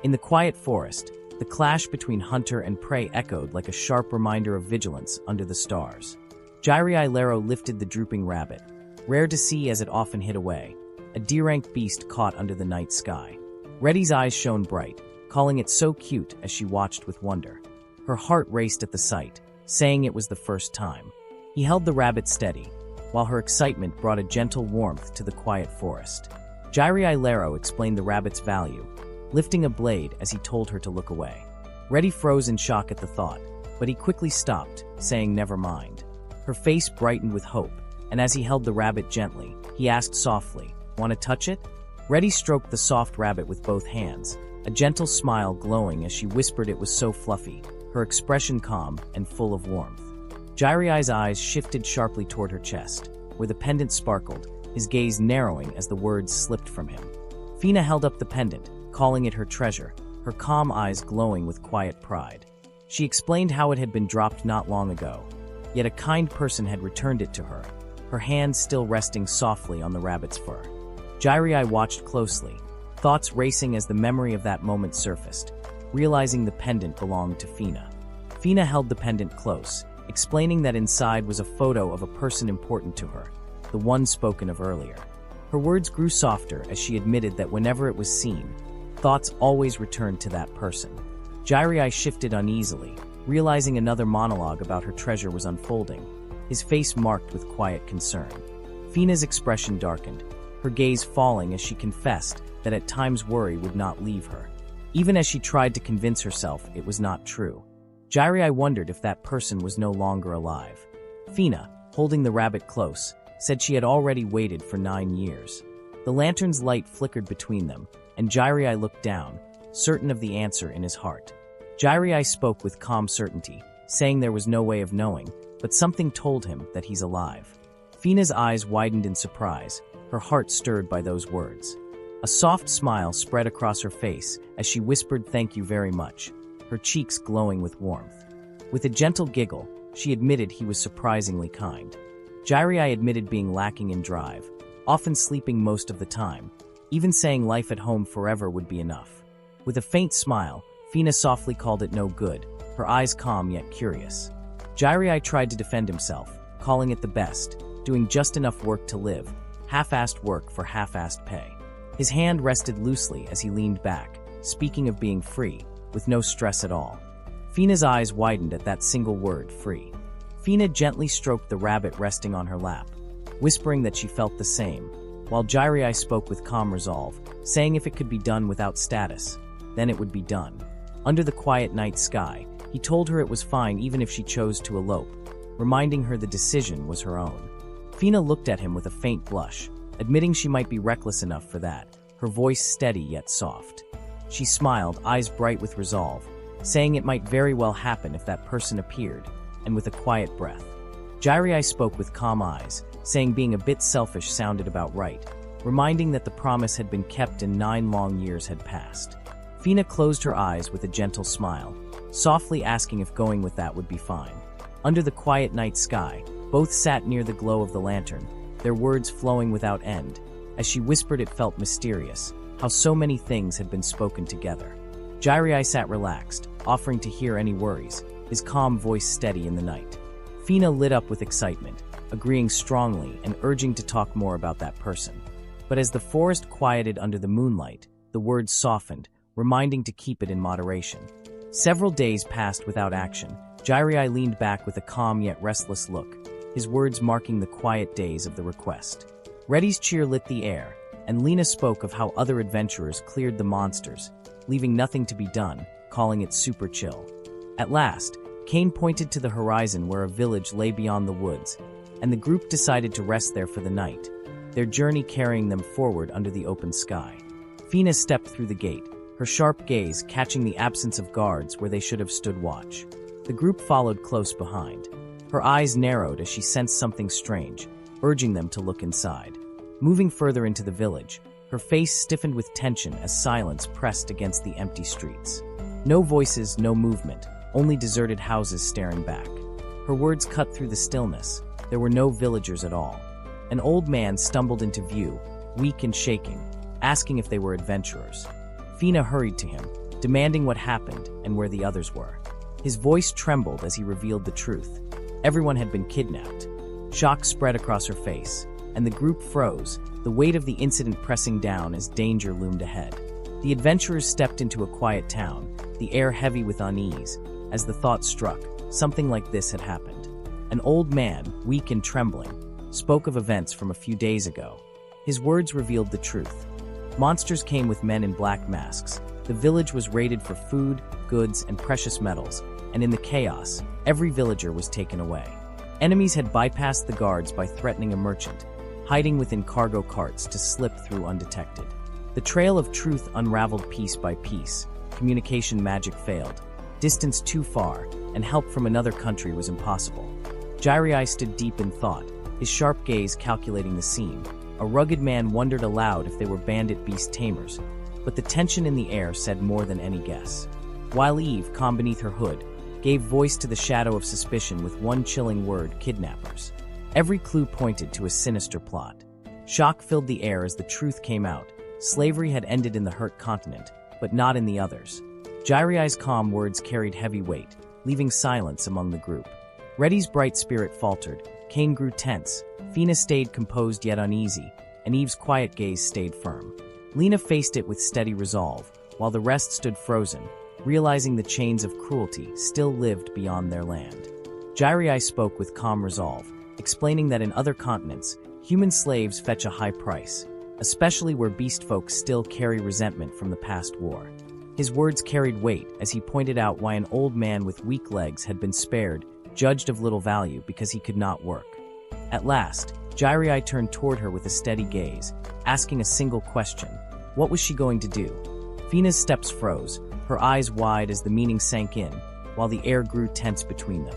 In the quiet forest, The clash between hunter and prey echoed like a sharp reminder of vigilance under the stars. Jirai Lero lifted the drooping rabbit, rare to see as it often hid away, a D-rank beast caught under the night sky. Reddy's eyes shone bright, calling it so cute as she watched with wonder. Her heart raced at the sight, saying it was the first time. He held the rabbit steady, while her excitement brought a gentle warmth to the quiet forest. Jirai Lero explained the rabbit's value, lifting a blade as he told her to look away. Reddy froze in shock at the thought, but he quickly stopped, saying never mind. Her face brightened with hope, and as he held the rabbit gently, he asked softly, "Want to touch it?" Reddy stroked the soft rabbit with both hands, a gentle smile glowing as she whispered it was so fluffy, her expression calm and full of warmth. Jirai's eyes shifted sharply toward her chest, where the pendant sparkled, his gaze narrowing as the words slipped from him. Fina held up the pendant, calling it her treasure, her calm eyes glowing with quiet pride. She explained how it had been dropped not long ago, yet a kind person had returned it to her hand still resting softly on the rabbit's fur. Jirai watched closely, thoughts racing as the memory of that moment surfaced, realizing the pendant belonged to Fina. Fina held the pendant close, explaining that inside was a photo of a person important to her, the one spoken of earlier. Her words grew softer as she admitted that whenever it was seen, thoughts always returned to that person. Jirai shifted uneasily, realizing another monologue about her treasure was unfolding, his face marked with quiet concern. Fina's expression darkened, her gaze falling as she confessed that at times worry would not leave her, even as she tried to convince herself it was not true. Jirai wondered if that person was no longer alive. Fina, holding the rabbit close, said she had already waited for 9 years. The lantern's light flickered between them, and Jirai looked down, certain of the answer in his heart. Jirai spoke with calm certainty, saying there was no way of knowing, but something told him that he's alive. Fina's eyes widened in surprise, her heart stirred by those words. A soft smile spread across her face as she whispered thank you very much, her cheeks glowing with warmth. With a gentle giggle, she admitted he was surprisingly kind. Jirai admitted being lacking in drive, often sleeping most of the time, even saying life at home forever would be enough. With a faint smile, Fina softly called it no good, her eyes calm yet curious. Jirai tried to defend himself, calling it the best, doing just enough work to live, half-assed work for half-assed pay. His hand rested loosely as he leaned back, speaking of being free, with no stress at all. Fina's eyes widened at that single word, free. Fina gently stroked the rabbit resting on her lap, whispering that she felt the same, while Jirai spoke with calm resolve, saying if it could be done without status, then it would be done. Under the quiet night sky, he told her it was fine even if she chose to elope, reminding her the decision was her own. Fina looked at him with a faint blush, admitting she might be reckless enough for that, her voice steady yet soft. She smiled, eyes bright with resolve, saying it might very well happen if that person appeared, and with a quiet breath. Jirai spoke with calm eyes, saying being a bit selfish sounded about right, reminding that the promise had been kept and 9 long years had passed. Fina closed her eyes with a gentle smile, softly asking if going with that would be fine. Under the quiet night sky, both sat near the glow of the lantern, their words flowing without end. As she whispered it felt mysterious, how so many things had been spoken together. Jirai sat relaxed, offering to hear any worries, his calm voice steady in the night. Fina lit up with excitement, agreeing strongly and urging to talk more about that person. But as the forest quieted under the moonlight, the words softened, reminding to keep it in moderation. Several days passed without action. Jirai leaned back with a calm yet restless look, his words marking the quiet days of the request. Reddy's cheer lit the air, and Lena spoke of how other adventurers cleared the monsters, leaving nothing to be done, calling it super chill. At last, Kane pointed to the horizon where a village lay beyond the woods, and the group decided to rest there for the night, their journey carrying them forward under the open sky. Fina stepped through the gate, her sharp gaze catching the absence of guards where they should have stood watch. The group followed close behind. Her eyes narrowed as she sensed something strange, urging them to look inside. Moving further into the village, her face stiffened with tension as silence pressed against the empty streets. No voices, no movement, only deserted houses staring back. Her words cut through the stillness. There were no villagers at all. An old man stumbled into view, weak and shaking, asking if they were adventurers. Fina hurried to him, demanding what happened and where the others were. His voice trembled as he revealed the truth. Everyone had been kidnapped. Shock spread across her face, and the group froze, the weight of the incident pressing down as danger loomed ahead. The adventurers stepped into a quiet town, the air heavy with unease, as the thought struck, something like this had happened. An old man, weak and trembling, spoke of events from a few days ago. His words revealed the truth. Monsters came with men in black masks. The village was raided for food, goods, and precious metals, and in the chaos, every villager was taken away. Enemies had bypassed the guards by threatening a merchant, hiding within cargo carts to slip through undetected. The trail of truth unraveled piece by piece. Communication magic failed. Distance too far, and help from another country was impossible. Jirei stood deep in thought, his sharp gaze calculating the scene. A rugged man wondered aloud if they were bandit beast tamers, but the tension in the air said more than any guess. While Eve, calm beneath her hood, gave voice to the shadow of suspicion with one chilling word: kidnappers. Every clue pointed to a sinister plot. Shock filled the air as the truth came out. Slavery had ended in the hurt continent, but not in the others. Jirei's calm words carried heavy weight, leaving silence among the group. Reddy's bright spirit faltered, Kane grew tense, Fina stayed composed yet uneasy, and Eve's quiet gaze stayed firm. Lena faced it with steady resolve, while the rest stood frozen, realizing the chains of cruelty still lived beyond their land. Jirei spoke with calm resolve, explaining that in other continents, human slaves fetch a high price, especially where beast folk still carry resentment from the past war. His words carried weight as he pointed out why an old man with weak legs had been spared, judged of little value because he could not work. At last, Jirei turned toward her with a steady gaze, asking a single question. What was she going to do? Fina's steps froze, her eyes wide as the meaning sank in, while the air grew tense between them.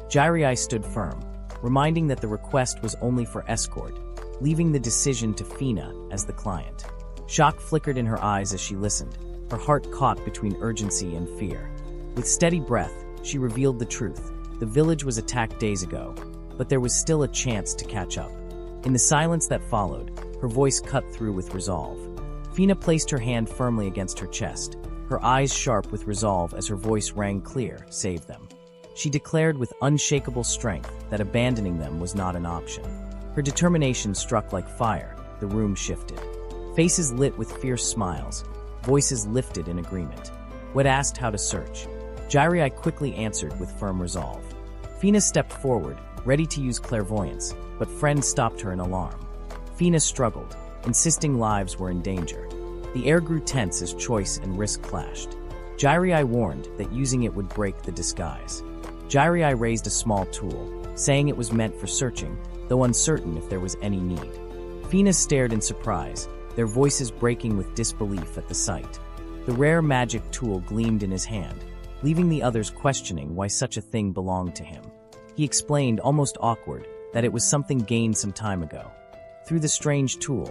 Jirei stood firm, reminding that the request was only for escort, leaving the decision to Fina as the client. Shock flickered in her eyes as she listened, her heart caught between urgency and fear. With steady breath, she revealed the truth. The village was attacked days ago, but there was still a chance to catch up. In the silence that followed, her voice cut through with resolve. Fina placed her hand firmly against her chest, her eyes sharp with resolve as her voice rang clear, "Save them." She declared with unshakable strength that abandoning them was not an option. Her determination struck like fire, the room shifted. Faces lit with fierce smiles, voices lifted in agreement. Wed asked how to search. Jirei quickly answered with firm resolve. Fina stepped forward, ready to use clairvoyance, but friend stopped her in alarm. Fina struggled, insisting lives were in danger. The air grew tense as choice and risk clashed. Jirei warned that using it would break the disguise. Jirei raised a small tool, saying it was meant for searching, though uncertain if there was any need. Fina stared in surprise, their voices breaking with disbelief at the sight. The rare magic tool gleamed in his hand, leaving the others questioning why such a thing belonged to him. He explained, almost awkward, that it was something gained some time ago. Through the strange tool,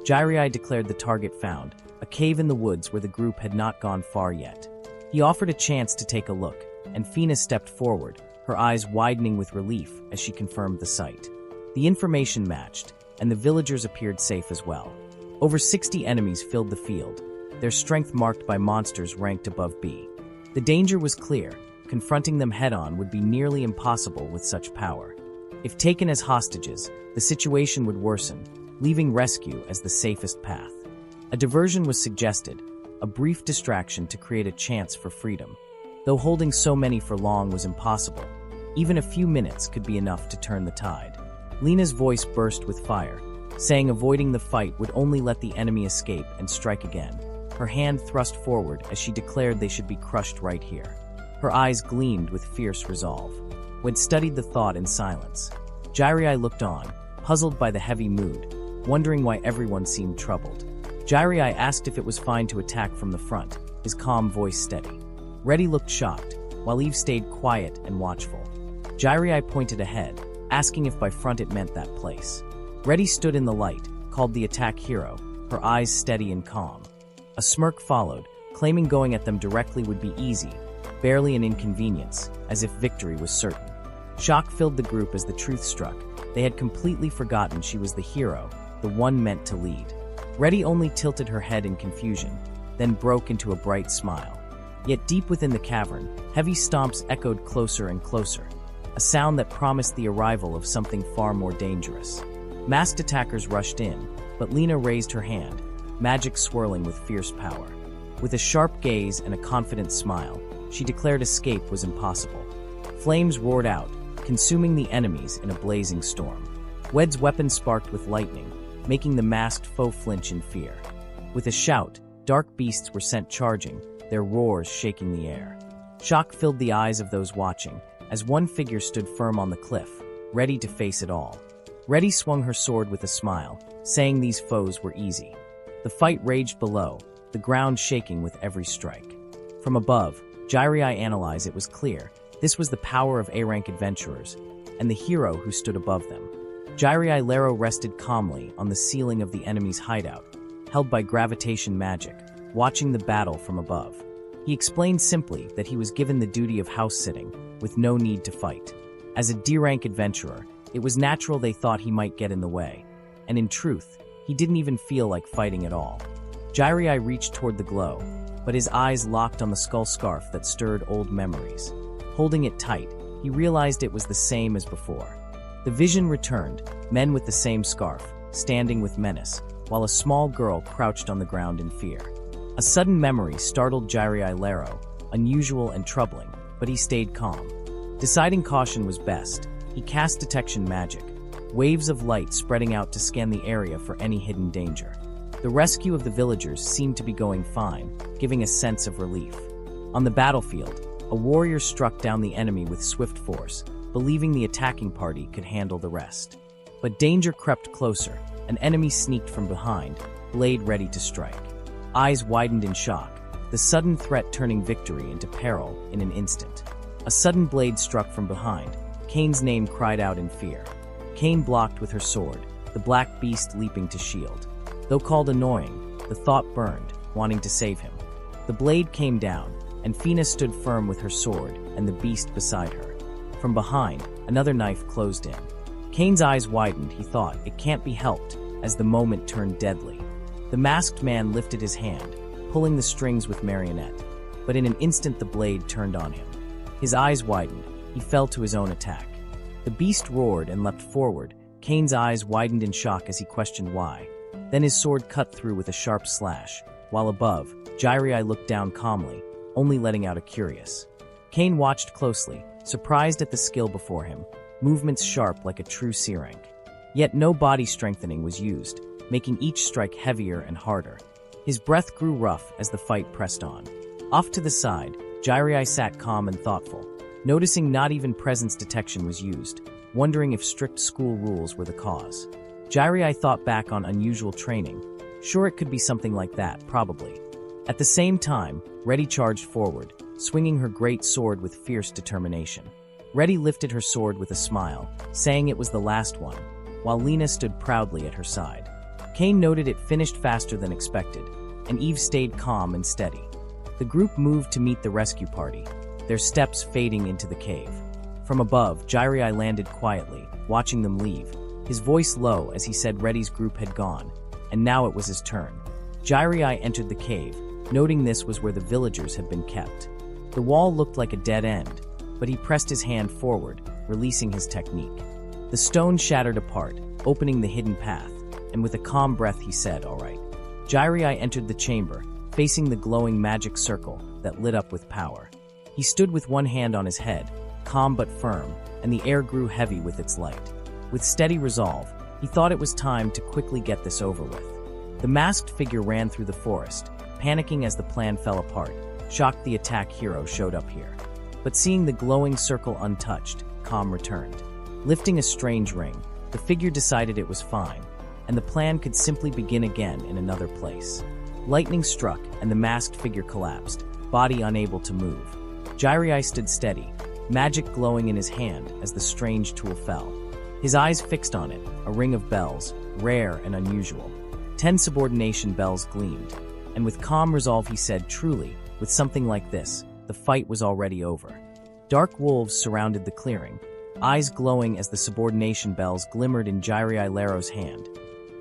Jirei declared the target found, a cave in the woods where the group had not gone far yet. He offered a chance to take a look, and Fina stepped forward, her eyes widening with relief as she confirmed the sight. The information matched, and the villagers appeared safe as well. Over 60 enemies filled the field, their strength marked by monsters ranked above B. The danger was clear. Confronting them head-on would be nearly impossible with such power. If taken as hostages, the situation would worsen, leaving rescue as the safest path. A diversion was suggested, a brief distraction to create a chance for freedom. Though holding so many for long was impossible, even a few minutes could be enough to turn the tide. Lena's voice burst with fire, saying avoiding the fight would only let the enemy escape and strike again. Her hand thrust forward as she declared they should be crushed right here. Her eyes gleamed with fierce resolve. Wed studied the thought in silence. Jirei looked on, puzzled by the heavy mood, wondering why everyone seemed troubled. Jirei asked if it was fine to attack from the front, his calm voice steady. Reddy looked shocked, while Eve stayed quiet and watchful. Jirei pointed ahead, asking if by front it meant that place. Reddy stood in the light, called the attack hero, her eyes steady and calm. A smirk followed, claiming going at them directly would be easy, barely an inconvenience, as if victory was certain. Shock filled the group as the truth struck. They had completely forgotten she was the hero, the one meant to lead. Reddy only tilted her head in confusion, then broke into a bright smile. Yet deep within the cavern, heavy stomps echoed closer and closer, a sound that promised the arrival of something far more dangerous. Masked attackers rushed in, but Lena raised her hand, magic swirling with fierce power. With a sharp gaze and a confident smile, she declared escape was impossible. Flames roared out, consuming the enemies in a blazing storm. Wed's weapon sparked with lightning, making the masked foe flinch in fear. With a shout, dark beasts were sent charging, their roars shaking the air. Shock filled the eyes of those watching, as one figure stood firm on the cliff, ready to face it all. Reddy swung her sword with a smile, saying these foes were easy. The fight raged below, the ground shaking with every strike. From above, Jirei analyzed it was clear this was the power of A-rank adventurers, and the hero who stood above them. Jirei Lero rested calmly on the ceiling of the enemy's hideout, held by gravitation magic, watching the battle from above. He explained simply that he was given the duty of house-sitting, with no need to fight. As a D-rank adventurer, it was natural they thought he might get in the way, and in truth, he didn't even feel like fighting at all. Jirei reached toward the glow, but his eyes locked on the skull scarf that stirred old memories. Holding it tight, he realized it was the same as before. The vision returned, men with the same scarf, standing with menace, while a small girl crouched on the ground in fear. A sudden memory startled Jirei Lero, unusual and troubling, but he stayed calm. Deciding caution was best, he cast detection magic, waves of light spreading out to scan the area for any hidden danger. The rescue of the villagers seemed to be going fine, giving a sense of relief. On the battlefield, a warrior struck down the enemy with swift force, believing the attacking party could handle the rest. But danger crept closer, an enemy sneaked from behind, blade ready to strike. Eyes widened in shock, the sudden threat turning victory into peril in an instant. A sudden blade struck from behind, Kane's name cried out in fear. Kane blocked with her sword, the black beast leaping to shield. Though called annoying, the thought burned, wanting to save him. The blade came down, and Fina stood firm with her sword and the beast beside her. From behind, another knife closed in. Kane's eyes widened, he thought, it can't be helped, as the moment turned deadly. The masked man lifted his hand, pulling the strings with marionette, but in an instant the blade turned on him. His eyes widened, he fell to his own attack. The beast roared and leapt forward, Kane's eyes widened in shock as he questioned why. Then his sword cut through with a sharp slash, while above, Jirei looked down calmly, only letting out a curious. Kane watched closely, surprised at the skill before him, movements sharp like a true C-rank. Yet no body strengthening was used, making each strike heavier and harder. His breath grew rough as the fight pressed on. Off to the side, Jirei sat calm and thoughtful, noticing not even presence detection was used, wondering if strict school rules were the cause. Jirei thought back on unusual training. Sure, it could be something like that, probably. At the same time, Reddy charged forward, swinging her great sword with fierce determination. Reddy lifted her sword with a smile, saying it was the last one, while Lena stood proudly at her side. Kane noted it finished faster than expected, and Eve stayed calm and steady. The group moved to meet the rescue party, their steps fading into the cave. From above, Jirei landed quietly, watching them leave, his voice low as he said Reddy's group had gone, and now it was his turn. Jirei entered the cave, noting this was where the villagers had been kept. The wall looked like a dead end, but he pressed his hand forward, releasing his technique. The stone shattered apart, opening the hidden path, and with a calm breath he said, "All right." Jirei entered the chamber, facing the glowing magic circle that lit up with power. He stood with one hand on his head, calm but firm, and the air grew heavy with its light. With steady resolve, he thought it was time to quickly get this over with. The masked figure ran through the forest, panicking as the plan fell apart, shocked the attack hero showed up here. But seeing the glowing circle untouched, calm returned. Lifting a strange ring, the figure decided it was fine, and the plan could simply begin again in another place. Lightning struck, and the masked figure collapsed, body unable to move. Jirei stood steady, magic glowing in his hand as the strange tool fell. His eyes fixed on it, a ring of bells, rare and unusual. 10 subordination bells gleamed, and with calm resolve he said, "Truly, with something like this, the fight was already over." Dark wolves surrounded the clearing, eyes glowing as the subordination bells glimmered in Jirei Lero's hand,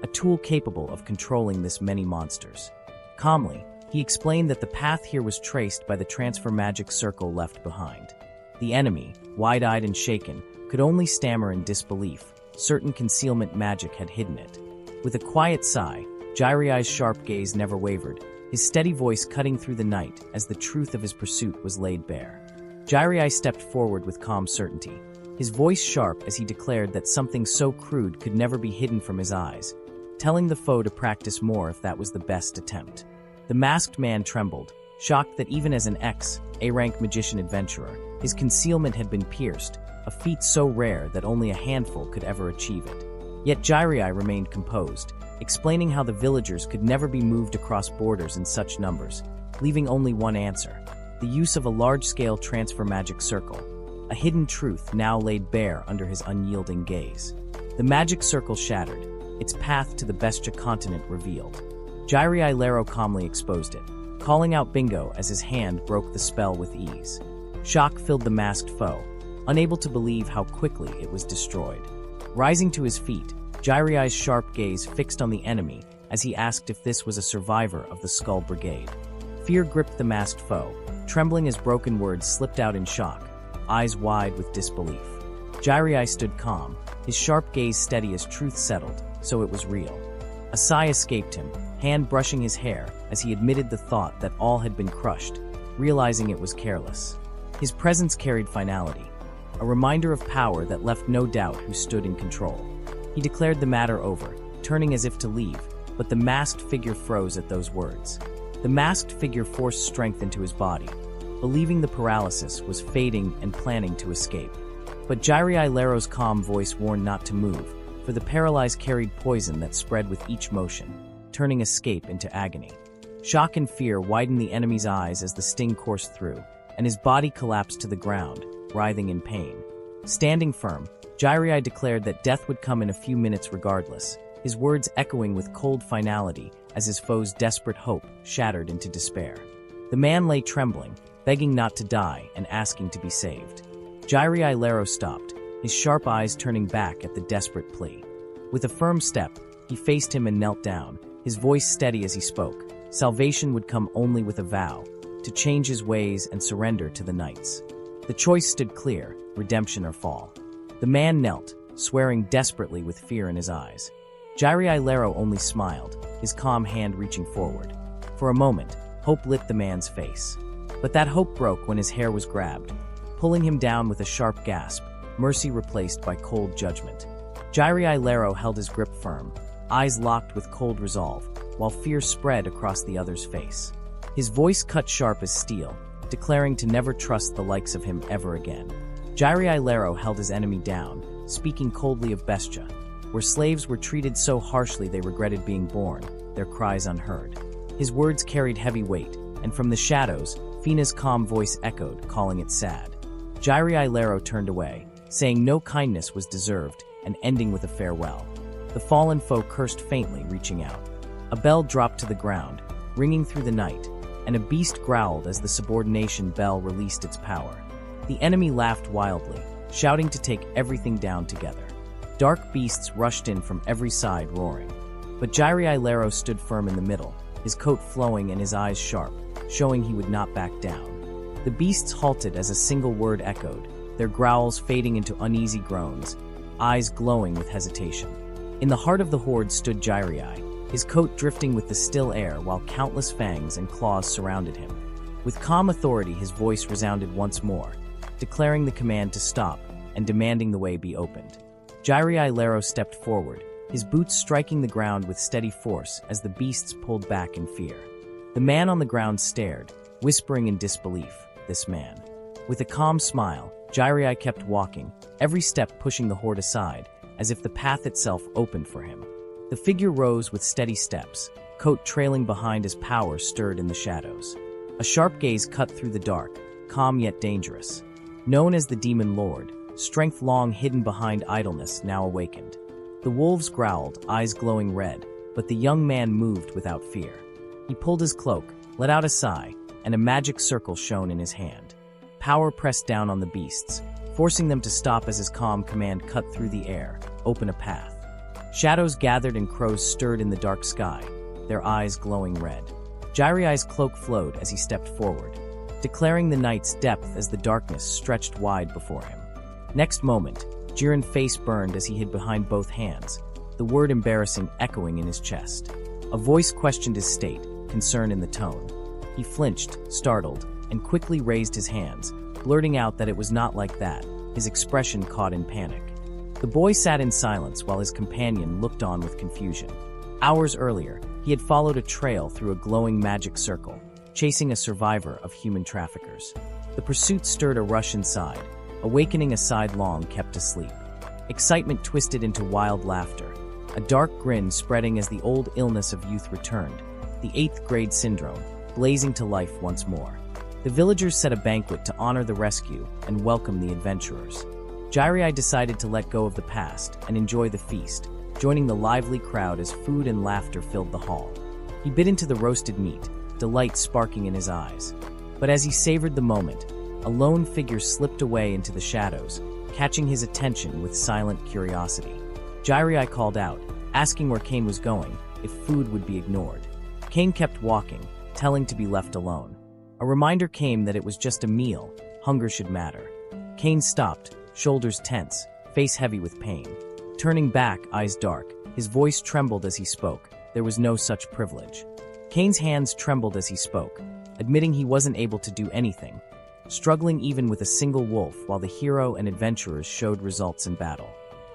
a tool capable of controlling this many monsters. Calmly, He explained that the path here was traced by the transfer magic circle left behind. The enemy, wide-eyed and shaken, could only stammer in disbelief. Certain concealment magic had hidden it. With a quiet sigh, Jiraiya's sharp gaze never wavered, his steady voice cutting through the night as the truth of his pursuit was laid bare. Jiraiya stepped forward with calm certainty, his voice sharp as he declared that something so crude could never be hidden from his eyes, telling the foe to practice more if that was the best attempt. The masked man trembled, shocked that even as an A-rank magician adventurer, his concealment had been pierced, a feat so rare that only a handful could ever achieve it. Yet Jiraiya remained composed, explaining how the villagers could never be moved across borders in such numbers, leaving only one answer: the use of a large-scale transfer magic circle, a hidden truth now laid bare under his unyielding gaze. The magic circle shattered, its path to the Bestia continent revealed. Jiraiya calmly exposed it, calling out Bingo as his hand broke the spell with ease. Shock filled the masked foe, unable to believe how quickly it was destroyed. Rising to his feet, Jiraiya's sharp gaze fixed on the enemy as he asked if this was a survivor of the Skull Brigade. Fear gripped the masked foe, trembling as broken words slipped out in shock, eyes wide with disbelief. Jiraiya stood calm, his sharp gaze steady as truth settled, so it was real. A sigh escaped him, hand brushing his hair as he admitted the thought that all had been crushed, realizing it was careless. His presence carried finality, a reminder of power that left no doubt who stood in control. He declared the matter over, turning as if to leave, but the masked figure froze at those words. The masked figure forced strength into his body, believing the paralysis was fading and planning to escape. But Jiraiya's calm voice warned not to move, for the paralyzed carried poison that spread with each motion, turning escape into agony. Shock and fear widened the enemy's eyes as the sting coursed through, and his body collapsed to the ground, writhing in pain. Standing firm, Jiraiya declared that death would come in a few minutes regardless, his words echoing with cold finality as his foe's desperate hope shattered into despair. The man lay trembling, begging not to die and asking to be saved. Jiraiya stopped, his sharp eyes turning back at the desperate plea. With a firm step, he faced him and knelt down, his voice steady as he spoke. Salvation would come only with a vow, to change his ways and surrender to the knights. The choice stood clear, redemption or fall. The man knelt, swearing desperately with fear in his eyes. Jiraiya only smiled, his calm hand reaching forward. For a moment, hope lit the man's face. But that hope broke when his hair was grabbed, pulling him down with a sharp gasp, mercy replaced by cold judgment. Jiraiya held his grip firm, eyes locked with cold resolve, while fear spread across the other's face. His voice cut sharp as steel, declaring to never trust the likes of him ever again. Jiraiya held his enemy down, speaking coldly of Bestia, where slaves were treated so harshly they regretted being born, their cries unheard. His words carried heavy weight, and from the shadows, Fina's calm voice echoed, calling it sad. Jiraiya turned away, saying no kindness was deserved, and ending with a farewell. The fallen foe cursed faintly, reaching out. A bell dropped to the ground, ringing through the night, and a beast growled as the subordination bell released its power. The enemy laughed wildly, shouting to take everything down together. Dark beasts rushed in from every side, roaring. But Jiraiya stood firm in the middle, his coat flowing and his eyes sharp, showing he would not back down. The beasts halted as a single word echoed, their growls fading into uneasy groans, eyes glowing with hesitation. In the heart of the horde stood Jiraiya, his coat drifting with the still air while countless fangs and claws surrounded him. With calm authority, his voice resounded once more, declaring the command to stop and demanding the way be opened. Jiraiya stepped forward, his boots striking the ground with steady force as the beasts pulled back in fear. The man on the ground stared, whispering in disbelief, this man. With a calm smile, Jiraiya kept walking, every step pushing the horde aside, as if the path itself opened for him. The figure rose with steady steps, coat trailing behind as power stirred in the shadows. A sharp gaze cut through the dark, calm yet dangerous. Known as the Demon Lord, strength long hidden behind idleness now awakened. The wolves growled, eyes glowing red, but the young man moved without fear. He pulled his cloak, let out a sigh, and a magic circle shone in his hand. Power pressed down on the beasts, forcing them to stop as his calm command cut through the air, open a path. Shadows gathered and crows stirred in the dark sky, their eyes glowing red. Jiraiya's cloak flowed as he stepped forward, declaring the night's depth as the darkness stretched wide before him. Next moment, Jiren's face burned as he hid behind both hands, the word embarrassing echoing in his chest. A voice questioned his state, concern in the tone. He flinched, startled, and quickly raised his hands, blurting out that it was not like that, his expression caught in panic. The boy sat in silence while his companion looked on with confusion. Hours earlier, he had followed a trail through a glowing magic circle, chasing a survivor of human traffickers. The pursuit stirred a rush inside, awakening a side long kept asleep. Excitement twisted into wild laughter, a dark grin spreading as the old illness of youth returned, the 8th grade syndrome, blazing to life once more. The villagers set a banquet to honor the rescue and welcome the adventurers. Jiraiya decided to let go of the past and enjoy the feast, joining the lively crowd as food and laughter filled the hall. He bit into the roasted meat, delight sparking in his eyes. But as he savored the moment, a lone figure slipped away into the shadows, catching his attention with silent curiosity. Jiraiya called out, asking where Kane was going, if food would be ignored. Kane kept walking, telling to be left alone. A reminder came that it was just a meal, hunger should matter. Kane stopped, shoulders tense, face heavy with pain. Turning back, eyes dark, his voice trembled as he spoke. There was no such privilege. Kane's hands trembled as he spoke, admitting he wasn't able to do anything, struggling even with a single wolf while the hero and adventurers showed results in battle.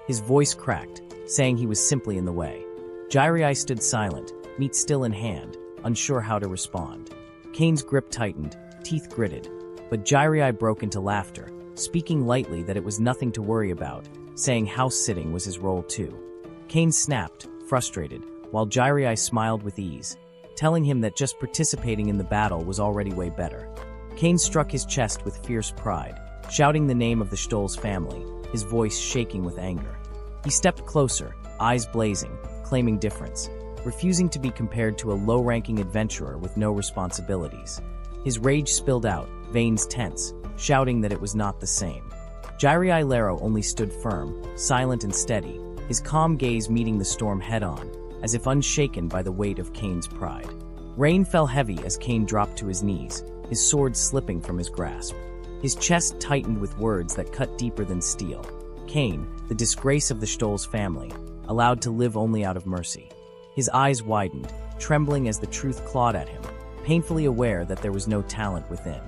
His voice cracked, saying he was simply in the way. Jiraiya stood silent, meat still in hand, unsure how to respond. Kane's grip tightened, teeth gritted, but Jiraiya broke into laughter, speaking lightly that it was nothing to worry about, saying house-sitting was his role too. Kane snapped, frustrated, while Jiraiya smiled with ease, telling him that just participating in the battle was already way better. Kane struck his chest with fierce pride, shouting the name of the Stoll's family, his voice shaking with anger. He stepped closer, eyes blazing, claiming difference, refusing to be compared to a low-ranking adventurer with no responsibilities. His rage spilled out, veins tense, shouting that it was not the same. Jiraiya Lero only stood firm, silent and steady, his calm gaze meeting the storm head-on, as if unshaken by the weight of Kane's pride. Rain fell heavy as Kane dropped to his knees, his sword slipping from his grasp. His chest tightened with words that cut deeper than steel. Kane, the disgrace of the Stoll's family, allowed to live only out of mercy. His eyes widened, trembling as the truth clawed at him, painfully aware that there was no talent within.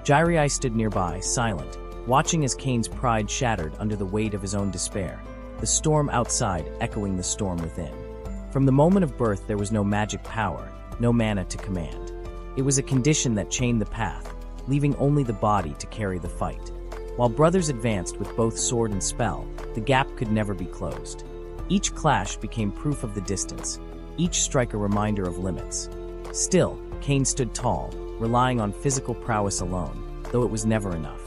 Jiraiya stood nearby, silent, watching as Kane's pride shattered under the weight of his own despair, the storm outside echoing the storm within. From the moment of birth there was no magic power, no mana to command. It was a condition that chained the path, leaving only the body to carry the fight. While brothers advanced with both sword and spell, the gap could never be closed. Each clash became proof of the distance, each strike a reminder of limits. Still, Kane stood tall, relying on physical prowess alone, though it was never enough.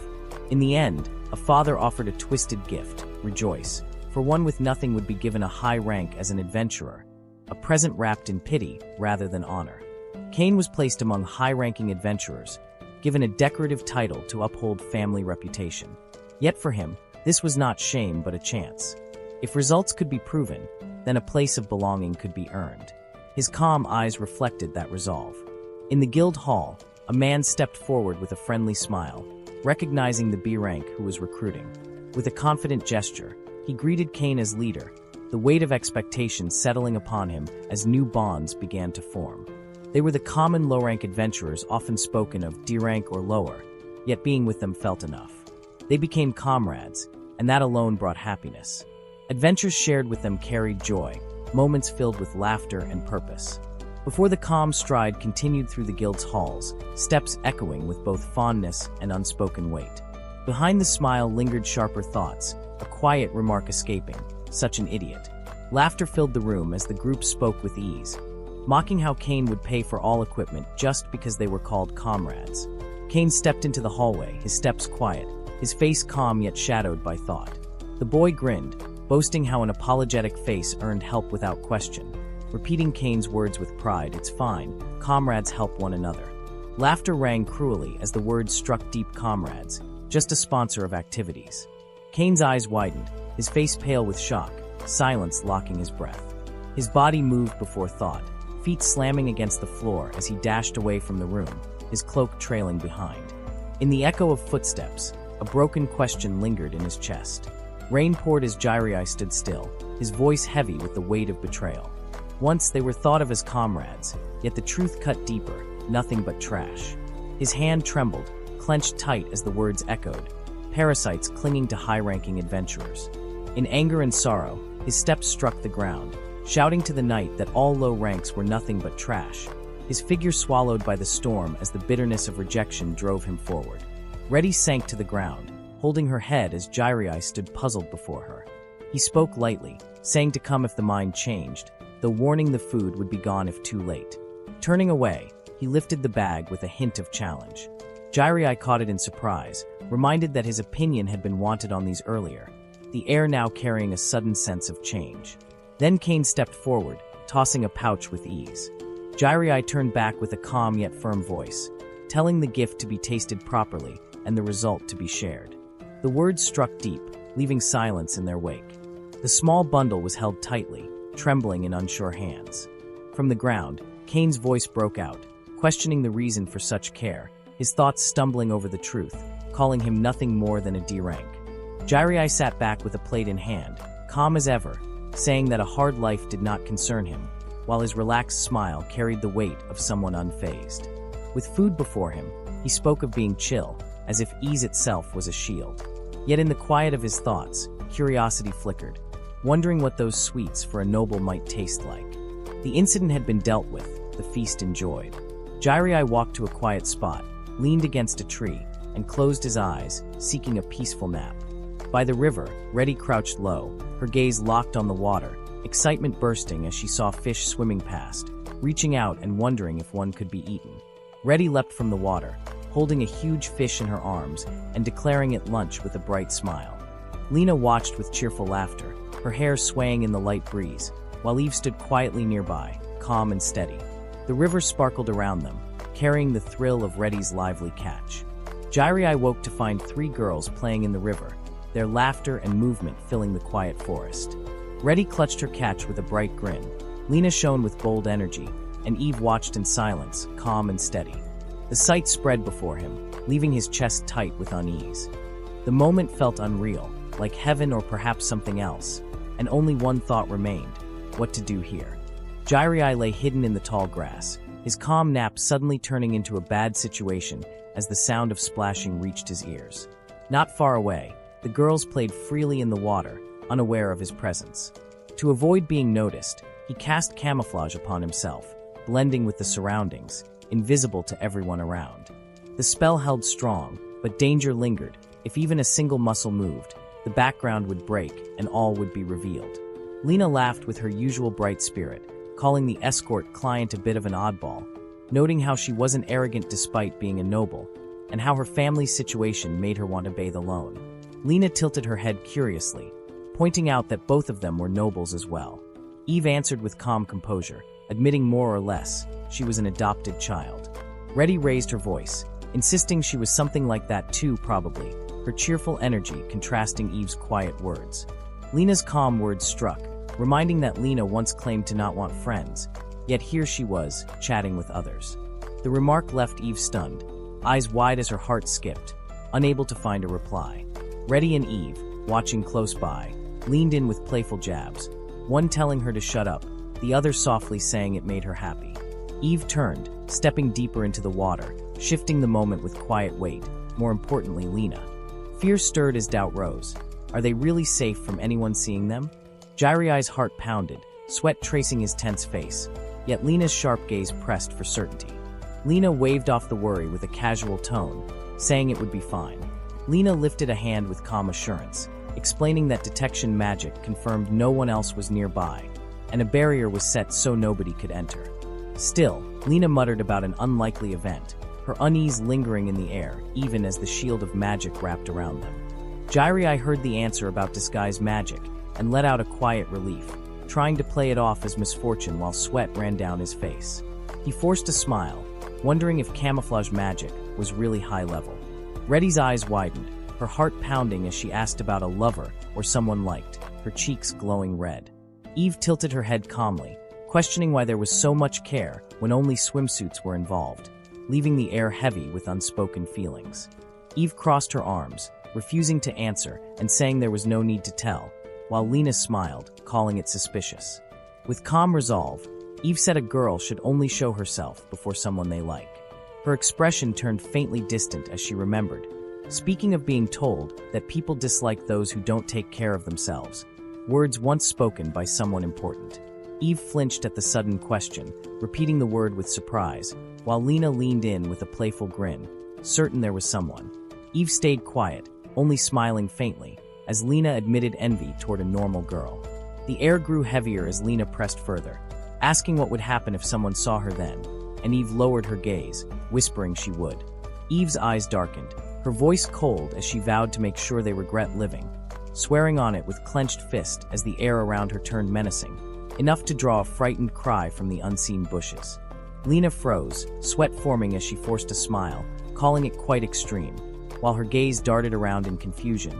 In the end, a father offered a twisted gift, rejoice, for one with nothing would be given a high rank as an adventurer, a present wrapped in pity rather than honor. Kane was placed among high-ranking adventurers, given a decorative title to uphold family reputation. Yet for him, this was not shame but a chance. If results could be proven, then a place of belonging could be earned. His calm eyes reflected that resolve. In the guild hall, a man stepped forward with a friendly smile, recognizing the B rank who was recruiting. With a confident gesture, he greeted Kane as leader, the weight of expectation settling upon him as new bonds began to form. They were the common low-rank adventurers often spoken of D rank or lower, yet being with them felt enough. They became comrades, and that alone brought happiness. Adventures shared with them carried joy, moments filled with laughter and purpose. Before the calm stride continued through the guild's halls, steps echoing with both fondness and unspoken weight. Behind the smile lingered sharper thoughts, a quiet remark escaping, such an idiot. Laughter filled the room as the group spoke with ease, mocking how Kane would pay for all equipment just because they were called comrades. Kane stepped into the hallway, his steps quiet, his face calm yet shadowed by thought. The boy grinned, boasting how an apologetic face earned help without question, repeating Kane's words with pride, "It's fine, comrades help one another." Laughter rang cruelly as the words struck deep. Comrades, just a sponsor of activities. Kane's eyes widened, his face pale with shock, silence locking his breath. His body moved before thought, feet slamming against the floor as he dashed away from the room, his cloak trailing behind. In the echo of footsteps, a broken question lingered in his chest. Rain poured as Jirei stood still, his voice heavy with the weight of betrayal. Once they were thought of as comrades, yet the truth cut deeper, nothing but trash. His hand trembled, clenched tight as the words echoed, parasites clinging to high-ranking adventurers. In anger and sorrow, his steps struck the ground, shouting to the night that all low ranks were nothing but trash. His figure swallowed by the storm as the bitterness of rejection drove him forward. Reddy sank to the ground, holding her head as Jirei stood puzzled before her. He spoke lightly, saying to come if the mind changed, though warning the food would be gone if too late. Turning away, he lifted the bag with a hint of challenge. Jirei caught it in surprise, reminded that his opinion had been wanted on these earlier, the air now carrying a sudden sense of change. Then Kane stepped forward, tossing a pouch with ease. Jirei turned back with a calm yet firm voice, telling the gift to be tasted properly and the result to be shared. The words struck deep, leaving silence in their wake. The small bundle was held tightly, trembling in unsure hands. From the ground, Kane's voice broke out, questioning the reason for such care, his thoughts stumbling over the truth, calling him nothing more than a D rank. Jirei sat back with a plate in hand, calm as ever, saying that a hard life did not concern him, while his relaxed smile carried the weight of someone unfazed. With food before him, he spoke of being chill, as if ease itself was a shield. Yet in the quiet of his thoughts, curiosity flickered, wondering what those sweets for a noble might taste like. The incident had been dealt with, the feast enjoyed. Jirei walked to a quiet spot, leaned against a tree, and closed his eyes, seeking a peaceful nap. By the river, Reddy crouched low, her gaze locked on the water, excitement bursting as she saw fish swimming past, reaching out and wondering if one could be eaten. Reddy leapt from the water, holding a huge fish in her arms and declaring it lunch with a bright smile. Lena watched with cheerful laughter, her hair swaying in the light breeze, while Eve stood quietly nearby, calm and steady. The river sparkled around them, carrying the thrill of Reddy's lively catch. Jirei woke to find 3 girls playing in the river, their laughter and movement filling the quiet forest. Reddy clutched her catch with a bright grin. Lena shone with bold energy, and Eve watched in silence, calm and steady. The sight spread before him, leaving his chest tight with unease. The moment felt unreal, like heaven or perhaps something else, and only one thought remained: what to do here. Jirei lay hidden in the tall grass, his calm nap suddenly turning into a bad situation as the sound of splashing reached his ears. Not far away, the girls played freely in the water, unaware of his presence. To avoid being noticed, he cast camouflage upon himself, blending with the surroundings, invisible to everyone around. The spell held strong, but danger lingered. If even a single muscle moved, the background would break and all would be revealed. Lena laughed with her usual bright spirit, calling the escort client a bit of an oddball, noting how she wasn't arrogant despite being a noble, and how her family's situation made her want to bathe alone. Lena tilted her head curiously, pointing out that both of them were nobles as well. Eve answered with calm composure, admitting more or less she was an adopted child. Reddy raised her voice, insisting she was something like that too probably, her cheerful energy contrasting Eve's quiet words. Lena's calm words struck, reminding that Lena once claimed to not want friends, yet here she was, chatting with others. The remark left Eve stunned, eyes wide as her heart skipped, unable to find a reply. Reddy and Eve, watching close by, leaned in with playful jabs, one telling her to shut up, the other softly saying it made her happy. Eve turned, stepping deeper into the water, shifting the moment with quiet weight, more importantly Lena. Fear stirred as doubt rose. Are they really safe from anyone seeing them? Jirei's heart pounded, sweat tracing his tense face, yet Lena's sharp gaze pressed for certainty. Lena waved off the worry with a casual tone, saying it would be fine. Lena lifted a hand with calm assurance, explaining that detection magic confirmed no one else was nearby, and a barrier was set so nobody could enter. Still, Lena muttered about an unlikely event, her unease lingering in the air even as the shield of magic wrapped around them. Jirei heard the answer about disguise magic and let out a quiet relief, trying to play it off as misfortune while sweat ran down his face. He forced a smile, wondering if camouflage magic was really high level. Reddy's eyes widened, her heart pounding as she asked about a lover or someone liked, her cheeks glowing red. Eve tilted her head calmly, questioning why there was so much care when only swimsuits were involved, leaving the air heavy with unspoken feelings. Eve crossed her arms, refusing to answer and saying there was no need to tell, while Lena smiled, calling it suspicious. With calm resolve, Eve said a girl should only show herself before someone they like. Her expression turned faintly distant as she remembered. Speaking of being told that people dislike those who don't take care of themselves, words once spoken by someone important. Eve flinched at the sudden question, repeating the word with surprise, while Lena leaned in with a playful grin, certain there was someone. Eve stayed quiet, only smiling faintly, as Lena admitted envy toward a normal girl. The air grew heavier as Lena pressed further, asking what would happen if someone saw her then, and Eve lowered her gaze, whispering she would. Eve's eyes darkened, her voice cold as she vowed to make sure they regret living, swearing on it with clenched fist as the air around her turned menacing, enough to draw a frightened cry from the unseen bushes. Lena froze, sweat forming as she forced a smile, calling it quite extreme, while her gaze darted around in confusion,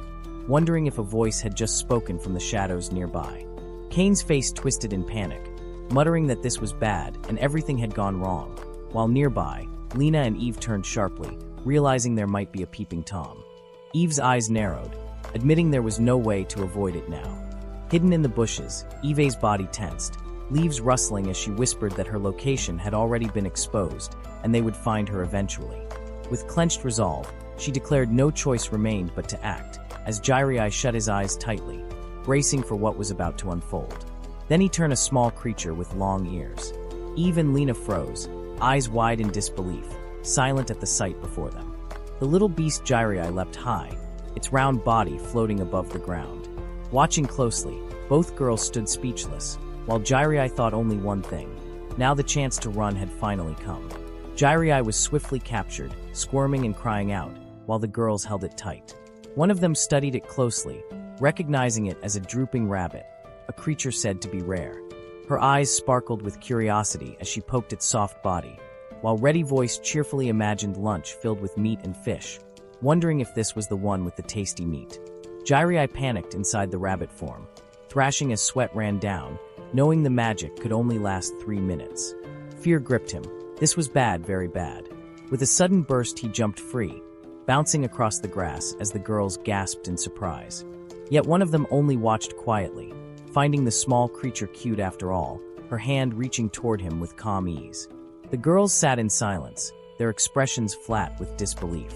wondering if a voice had just spoken from the shadows nearby. Kane's face twisted in panic, muttering that this was bad and everything had gone wrong, while nearby, Lena and Eve turned sharply, realizing there might be a peeping Tom. Eve's eyes narrowed, admitting there was no way to avoid it now. Hidden in the bushes, Eve's body tensed, leaves rustling as she whispered that her location had already been exposed and they would find her eventually. With clenched resolve, she declared no choice remained but to act, as Jirei shut his eyes tightly, bracing for what was about to unfold. Then he turned a small creature with long ears. Eve and Lena froze, eyes wide in disbelief, silent at the sight before them. The little beast Jirei leapt high, its round body floating above the ground. Watching closely, both girls stood speechless, while Jirei thought only one thing. Now the chance to run had finally come. Jirei was swiftly captured, squirming and crying out, while the girls held it tight. One of them studied it closely, recognizing it as a drooping rabbit, a creature said to be rare. Her eyes sparkled with curiosity as she poked its soft body, while Ready Voice cheerfully imagined lunch filled with meat and fish, wondering if this was the one with the tasty meat. Jirei panicked inside the rabbit form, thrashing as sweat ran down, knowing the magic could only last 3 minutes. Fear gripped him. This was bad, very bad. With a sudden burst, he jumped free, bouncing across the grass as the girls gasped in surprise. Yet one of them only watched quietly, finding the small creature cute after all, her hand reaching toward him with calm ease. The girls sat in silence, their expressions flat with disbelief.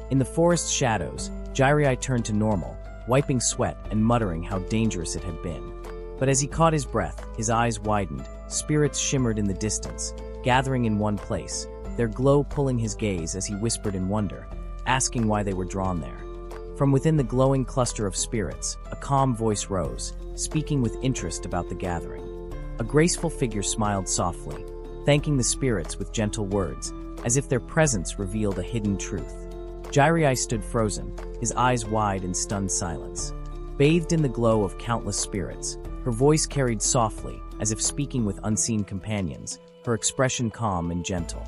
In the forest shadows, Jirei turned to normal, wiping sweat and muttering how dangerous it had been. But as he caught his breath, his eyes widened, spirits shimmered in the distance, gathering in one place, their glow pulling his gaze as he whispered in wonder, asking why they were drawn there. From within the glowing cluster of spirits, a calm voice rose, speaking with interest about the gathering. A graceful figure smiled softly, thanking the spirits with gentle words, as if their presence revealed a hidden truth. Jirei stood frozen, his eyes wide in stunned silence. Bathed in the glow of countless spirits, her voice carried softly, as if speaking with unseen companions, her expression calm and gentle.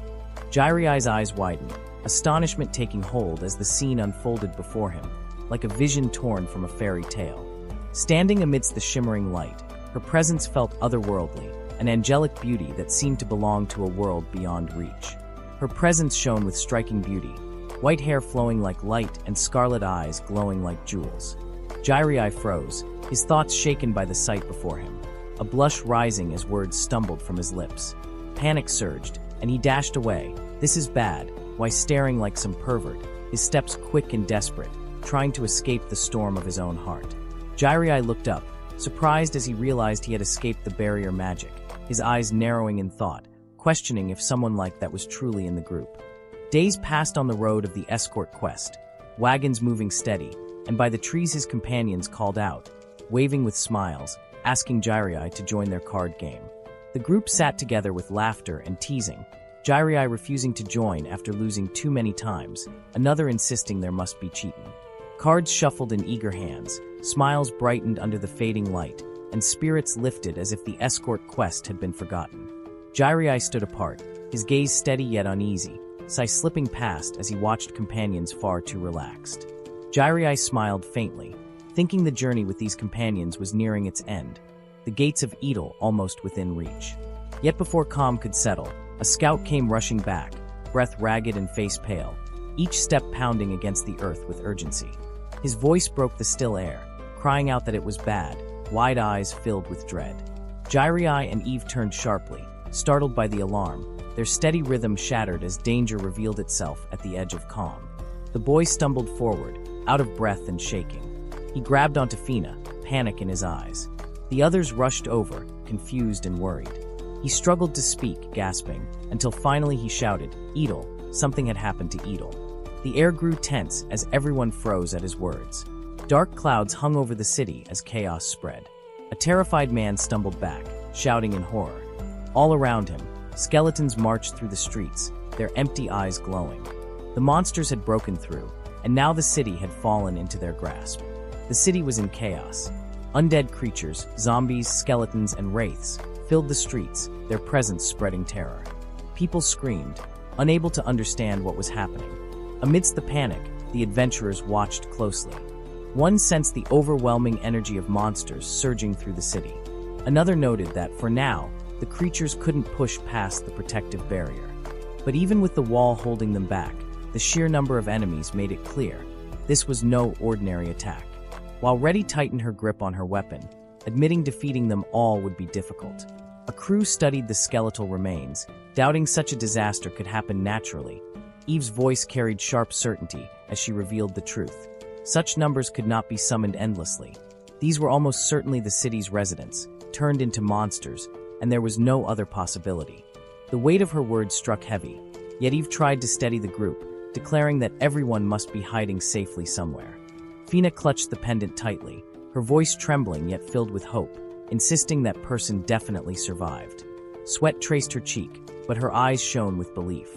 Jirei's eyes widened, astonishment taking hold as the scene unfolded before him, like a vision torn from a fairy tale. Standing amidst the shimmering light, her presence felt otherworldly, an angelic beauty that seemed to belong to a world beyond reach. Her presence shone with striking beauty, white hair flowing like light and scarlet eyes glowing like jewels. Jirei froze, his thoughts shaken by the sight before him, a blush rising as words stumbled from his lips. Panic surged, and he dashed away. This is bad, while staring like some pervert, his steps quick and desperate, trying to escape the storm of his own heart. Jirei looked up, surprised as he realized he had escaped the barrier magic, his eyes narrowing in thought, questioning if someone like that was truly in the group. Days passed on the road of the escort quest, wagons moving steady, and by the trees his companions called out, waving with smiles, asking Jirei to join their card game. The group sat together with laughter and teasing, Jirei refusing to join after losing too many times, another insisting there must be cheating. Cards shuffled in eager hands, smiles brightened under the fading light, and spirits lifted as if the escort quest had been forgotten. Jirei stood apart, his gaze steady yet uneasy, sigh slipping past as he watched companions far too relaxed. Jirei smiled faintly, thinking the journey with these companions was nearing its end, the gates of Edel almost within reach. Yet before calm could settle, a scout came rushing back, breath ragged and face pale, each step pounding against the earth with urgency. His voice broke the still air, crying out that it was bad, wide eyes filled with dread. Jirai and Eve turned sharply, startled by the alarm, their steady rhythm shattered as danger revealed itself at the edge of calm. The boy stumbled forward, out of breath and shaking. He grabbed onto Fina, panic in his eyes. The others rushed over, confused and worried. He struggled to speak, gasping, until finally he shouted, "Edel!" Something had happened to Edel. The air grew tense as everyone froze at his words. Dark clouds hung over the city as chaos spread. A terrified man stumbled back, shouting in horror. All around him, skeletons marched through the streets, their empty eyes glowing. The monsters had broken through, and now the city had fallen into their grasp. The city was in chaos. Undead creatures, zombies, skeletons, and wraiths filled the streets, their presence spreading terror. People screamed, unable to understand what was happening. Amidst the panic, the adventurers watched closely. One sensed the overwhelming energy of monsters surging through the city. Another noted that, for now, the creatures couldn't push past the protective barrier. But even with the wall holding them back, the sheer number of enemies made it clear this was no ordinary attack. While Reddy tightened her grip on her weapon, admitting defeating them all would be difficult. A crew studied the skeletal remains, doubting such a disaster could happen naturally. Eve's voice carried sharp certainty as she revealed the truth. Such numbers could not be summoned endlessly. These were almost certainly the city's residents, turned into monsters, and there was no other possibility. The weight of her words struck heavy, yet Eve tried to steady the group, declaring that everyone must be hiding safely somewhere. Fina clutched the pendant tightly, her voice trembling yet filled with hope, insisting that person definitely survived. Sweat traced her cheek, but her eyes shone with belief.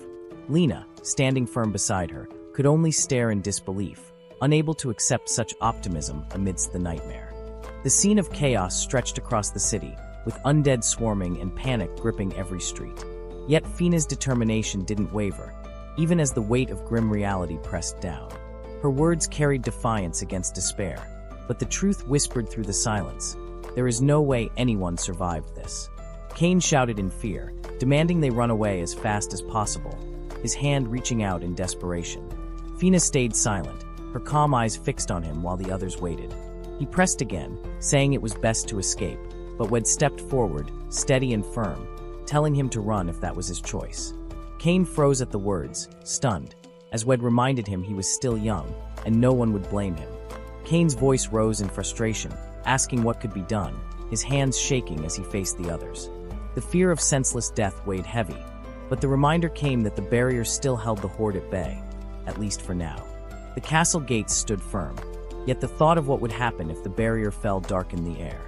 Lena, standing firm beside her, could only stare in disbelief, unable to accept such optimism amidst the nightmare. The scene of chaos stretched across the city, with undead swarming and panic gripping every street. Yet Fina's determination didn't waver, even as the weight of grim reality pressed down. Her words carried defiance against despair, but the truth whispered through the silence. There is no way anyone survived this. Kane shouted in fear, demanding they run away as fast as possible, his hand reaching out in desperation. Fina stayed silent, her calm eyes fixed on him while the others waited. He pressed again, saying it was best to escape, but Wed stepped forward, steady and firm, telling him to run if that was his choice. Kane froze at the words, stunned, as Wed reminded him he was still young, and no one would blame him. Kane's voice rose in frustration, asking what could be done, his hands shaking as he faced the others. The fear of senseless death weighed heavy, but the reminder came that the barrier still held the horde at bay, at least for now. The castle gates stood firm, yet the thought of what would happen if the barrier fell darkened the air.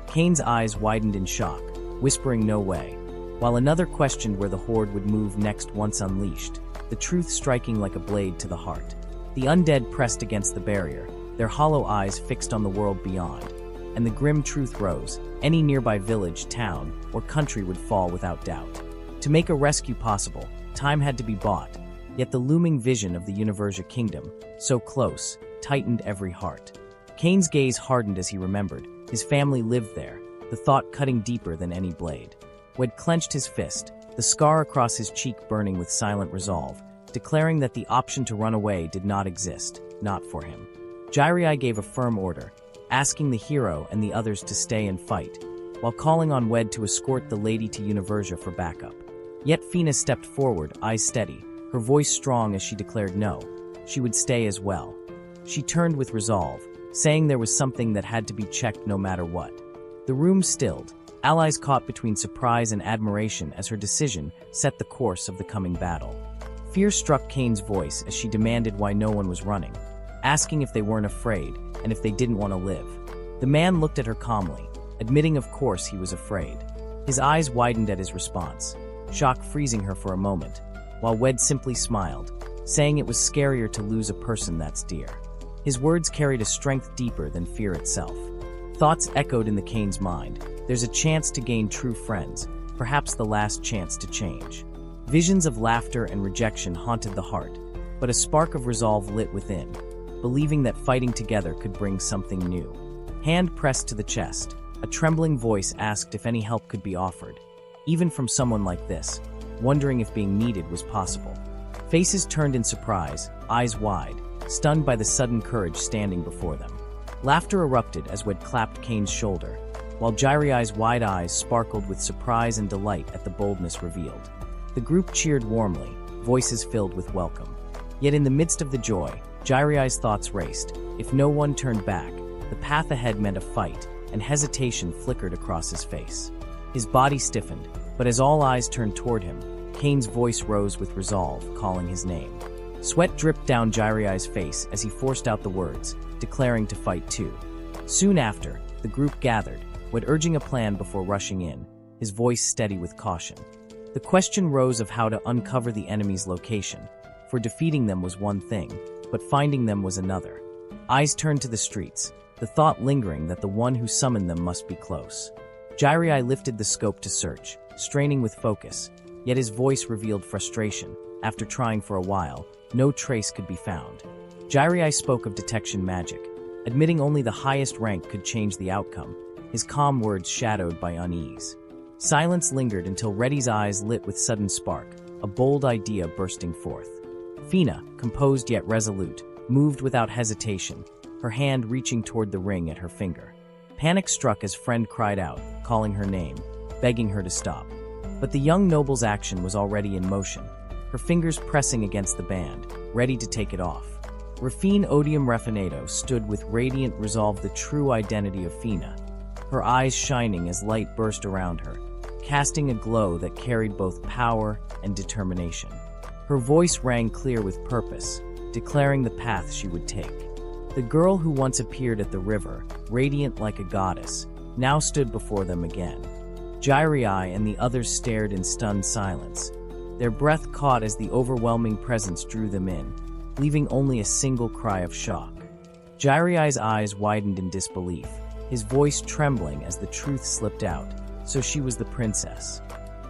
Kane's eyes widened in shock, whispering no way, while another questioned where the horde would move next once unleashed, the truth striking like a blade to the heart. The undead pressed against the barrier, their hollow eyes fixed on the world beyond, and the grim truth rose: any nearby village, town, or country would fall without doubt. To make a rescue possible, time had to be bought, yet the looming vision of the Universia kingdom, so close, tightened every heart. Kane's gaze hardened as he remembered. His family lived there, the thought cutting deeper than any blade. Wed clenched his fist, the scar across his cheek burning with silent resolve, declaring that the option to run away did not exist, not for him. Jirai gave a firm order, asking the hero and the others to stay and fight, while calling on Wed to escort the lady to Universia for backup. Yet Fina stepped forward, eyes steady, her voice strong as she declared no, she would stay as well. She turned with resolve, saying there was something that had to be checked no matter what. The room stilled, allies caught between surprise and admiration as her decision set the course of the coming battle. Fear struck Kane's voice as she demanded why no one was running, asking if they weren't afraid and if they didn't want to live. The man looked at her calmly, admitting of course he was afraid. His eyes widened at his response, shock freezing her for a moment, while Wed simply smiled, saying it was scarier to lose a person that's dear. His words carried a strength deeper than fear itself. Thoughts echoed in the Kane's mind. There's a chance to gain true friends, perhaps the last chance to change. Visions of laughter and rejection haunted the heart, but a spark of resolve lit within, believing that fighting together could bring something new. Hand pressed to the chest, a trembling voice asked if any help could be offered. even from someone like this, wondering if being needed was possible. Faces turned in surprise, eyes wide, stunned by the sudden courage standing before them. Laughter erupted as Wed clapped Kane's shoulder, while Jiraiya's wide eyes sparkled with surprise and delight at the boldness revealed. The group cheered warmly, voices filled with welcome. Yet in the midst of the joy, Jiraiya's thoughts raced. If no one turned back, the path ahead meant a fight, and hesitation flickered across his face. His body stiffened, but as all eyes turned toward him, Kane's voice rose with resolve, calling his name. Sweat dripped down Jiraiya's face as he forced out the words, declaring to fight too. Soon after, the group gathered, Wed urging a plan before rushing in, his voice steady with caution. The question rose of how to uncover the enemy's location, for defeating them was one thing, but finding them was another. Eyes turned to the streets, the thought lingering that the one who summoned them must be close. Jiraiya lifted the scope to search, straining with focus, yet his voice revealed frustration. After trying for a while, no trace could be found. Jiraiya spoke of detection magic, admitting only the highest rank could change the outcome, his calm words shadowed by unease. Silence lingered until Reddy's eyes lit with sudden spark, a bold idea bursting forth. Fina, composed yet resolute, moved without hesitation, her hand reaching toward the ring at her finger. Panic struck as Friend cried out, calling her name, begging her to stop. But the young noble's action was already in motion, her fingers pressing against the band, ready to take it off. Rafine Odium Raffinado stood with radiant resolve, the true identity of Fina, her eyes shining as light burst around her, casting a glow that carried both power and determination. Her voice rang clear with purpose, declaring the path she would take. The girl who once appeared at the river, radiant like a goddess, now stood before them again. Jiraiya and the others stared in stunned silence, their breath caught as the overwhelming presence drew them in, leaving only a single cry of shock. Jiraiya's eyes widened in disbelief, his voice trembling as the truth slipped out. So she was the princess.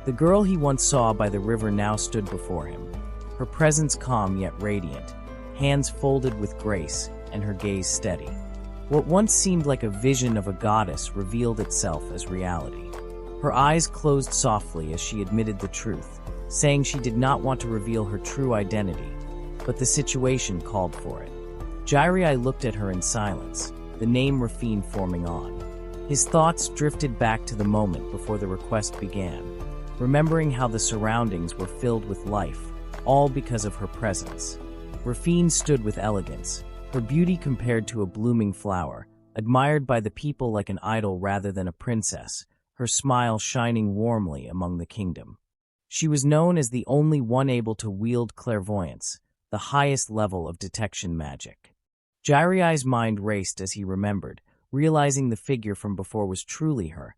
The girl he once saw by the river now stood before him, her presence calm yet radiant, hands folded with grace and her gaze steady. What once seemed like a vision of a goddess revealed itself as reality. Her eyes closed softly as she admitted the truth, saying she did not want to reveal her true identity, but the situation called for it. Jiraiya looked at her in silence, the name Rafine forming on. His thoughts drifted back to the moment before the request began, remembering how the surroundings were filled with life, all because of her presence. Rafine stood with elegance, her beauty compared to a blooming flower, admired by the people like an idol rather than a princess, her smile shining warmly among the kingdom. She was known as the only one able to wield clairvoyance, the highest level of detection magic. Jiraiya's mind raced as he remembered, realizing the figure from before was truly her,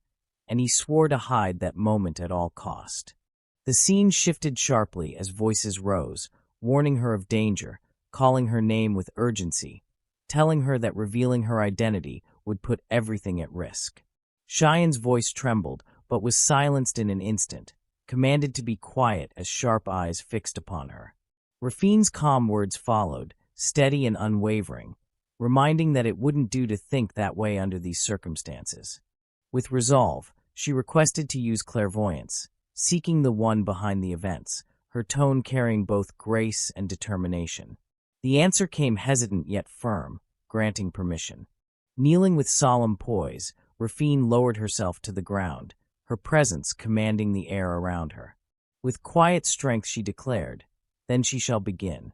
and he swore to hide that moment at all cost. The scene shifted sharply as voices rose, warning her of danger, calling her name with urgency, telling her that revealing her identity would put everything at risk. Cheyenne's voice trembled, but was silenced in an instant, commanded to be quiet as sharp eyes fixed upon her. Rafine's calm words followed, steady and unwavering, reminding that it wouldn't do to think that way under these circumstances. With resolve, she requested to use clairvoyance, seeking the one behind the events, her tone carrying both grace and determination. The answer came hesitant yet firm, granting permission. Kneeling with solemn poise, Rafine lowered herself to the ground, her presence commanding the air around her. With quiet strength she declared, "Then she shall begin."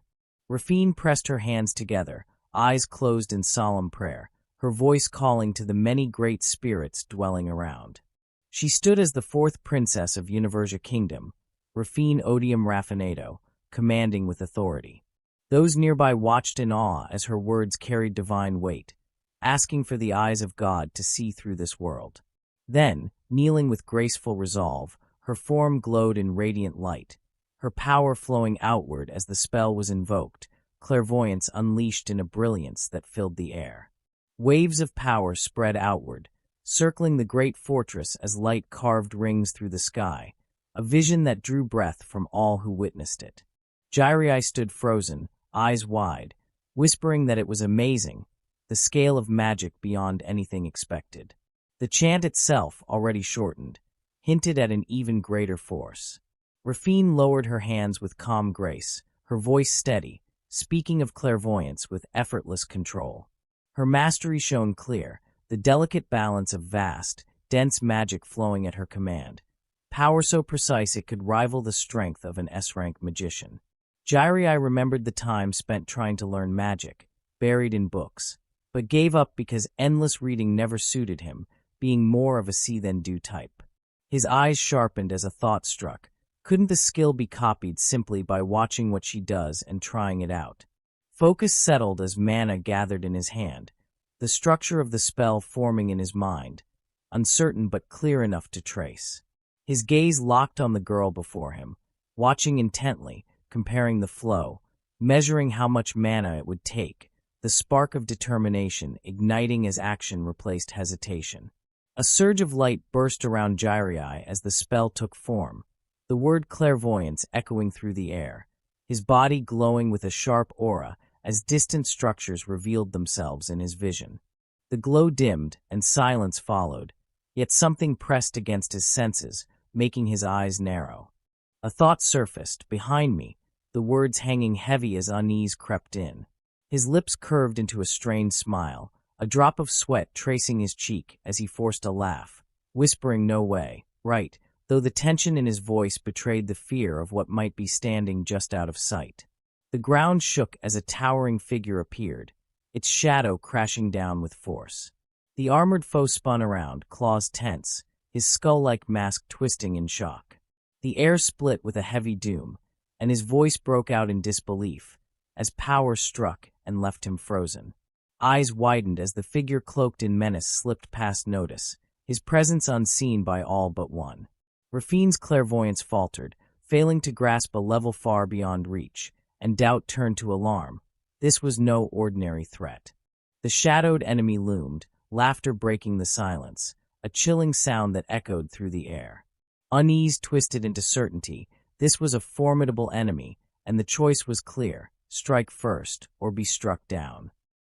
Rafine pressed her hands together, eyes closed in solemn prayer, her voice calling to the many great spirits dwelling around. She stood as the fourth princess of Universia Kingdom, Rafine Odium Raffinado, commanding with authority. Those nearby watched in awe as her words carried divine weight, asking for the eyes of God to see through this world. Then, kneeling with graceful resolve, her form glowed in radiant light, her power flowing outward as the spell was invoked, clairvoyance unleashed in a brilliance that filled the air. Waves of power spread outward, circling the great fortress as light carved rings through the sky, a vision that drew breath from all who witnessed it. Jiraiya stood frozen, eyes wide, whispering that it was amazing, the scale of magic beyond anything expected. The chant itself already shortened, hinted at an even greater force. Rafine lowered her hands with calm grace, her voice steady, speaking of clairvoyance with effortless control. Her mastery shone clear, the delicate balance of vast, dense magic flowing at her command. Power so precise it could rival the strength of an S-rank magician. Jirei remembered the time spent trying to learn magic, buried in books, but gave up because endless reading never suited him, being more of a see-then-do type. His eyes sharpened as a thought struck. Couldn't the skill be copied simply by watching what she does and trying it out? Focus settled as mana gathered in his hand, the structure of the spell forming in his mind, uncertain but clear enough to trace. His gaze locked on the girl before him, watching intently, comparing the flow, measuring how much mana it would take, the spark of determination igniting as action replaced hesitation. A surge of light burst around Jirei as the spell took form, the word clairvoyance echoing through the air, his body glowing with a sharp aura as distant structures revealed themselves in his vision. The glow dimmed and silence followed, yet something pressed against his senses, making his eyes narrow. A thought surfaced, behind me, the words hanging heavy as unease crept in. His lips curved into a strained smile, a drop of sweat tracing his cheek as he forced a laugh, whispering no way, right, though the tension in his voice betrayed the fear of what might be standing just out of sight. The ground shook as a towering figure appeared, its shadow crashing down with force. The armored foe spun around, claws tense, his skull-like mask twisting in shock. The air split with a heavy doom, and his voice broke out in disbelief, as power struck and left him frozen. Eyes widened as the figure cloaked in menace slipped past notice, his presence unseen by all but one. Rafine's clairvoyance faltered, failing to grasp a level far beyond reach, and doubt turned to alarm. This was no ordinary threat. The shadowed enemy loomed, laughter breaking the silence, a chilling sound that echoed through the air. Unease twisted into certainty. This was a formidable enemy, and the choice was clear: strike first or be struck down.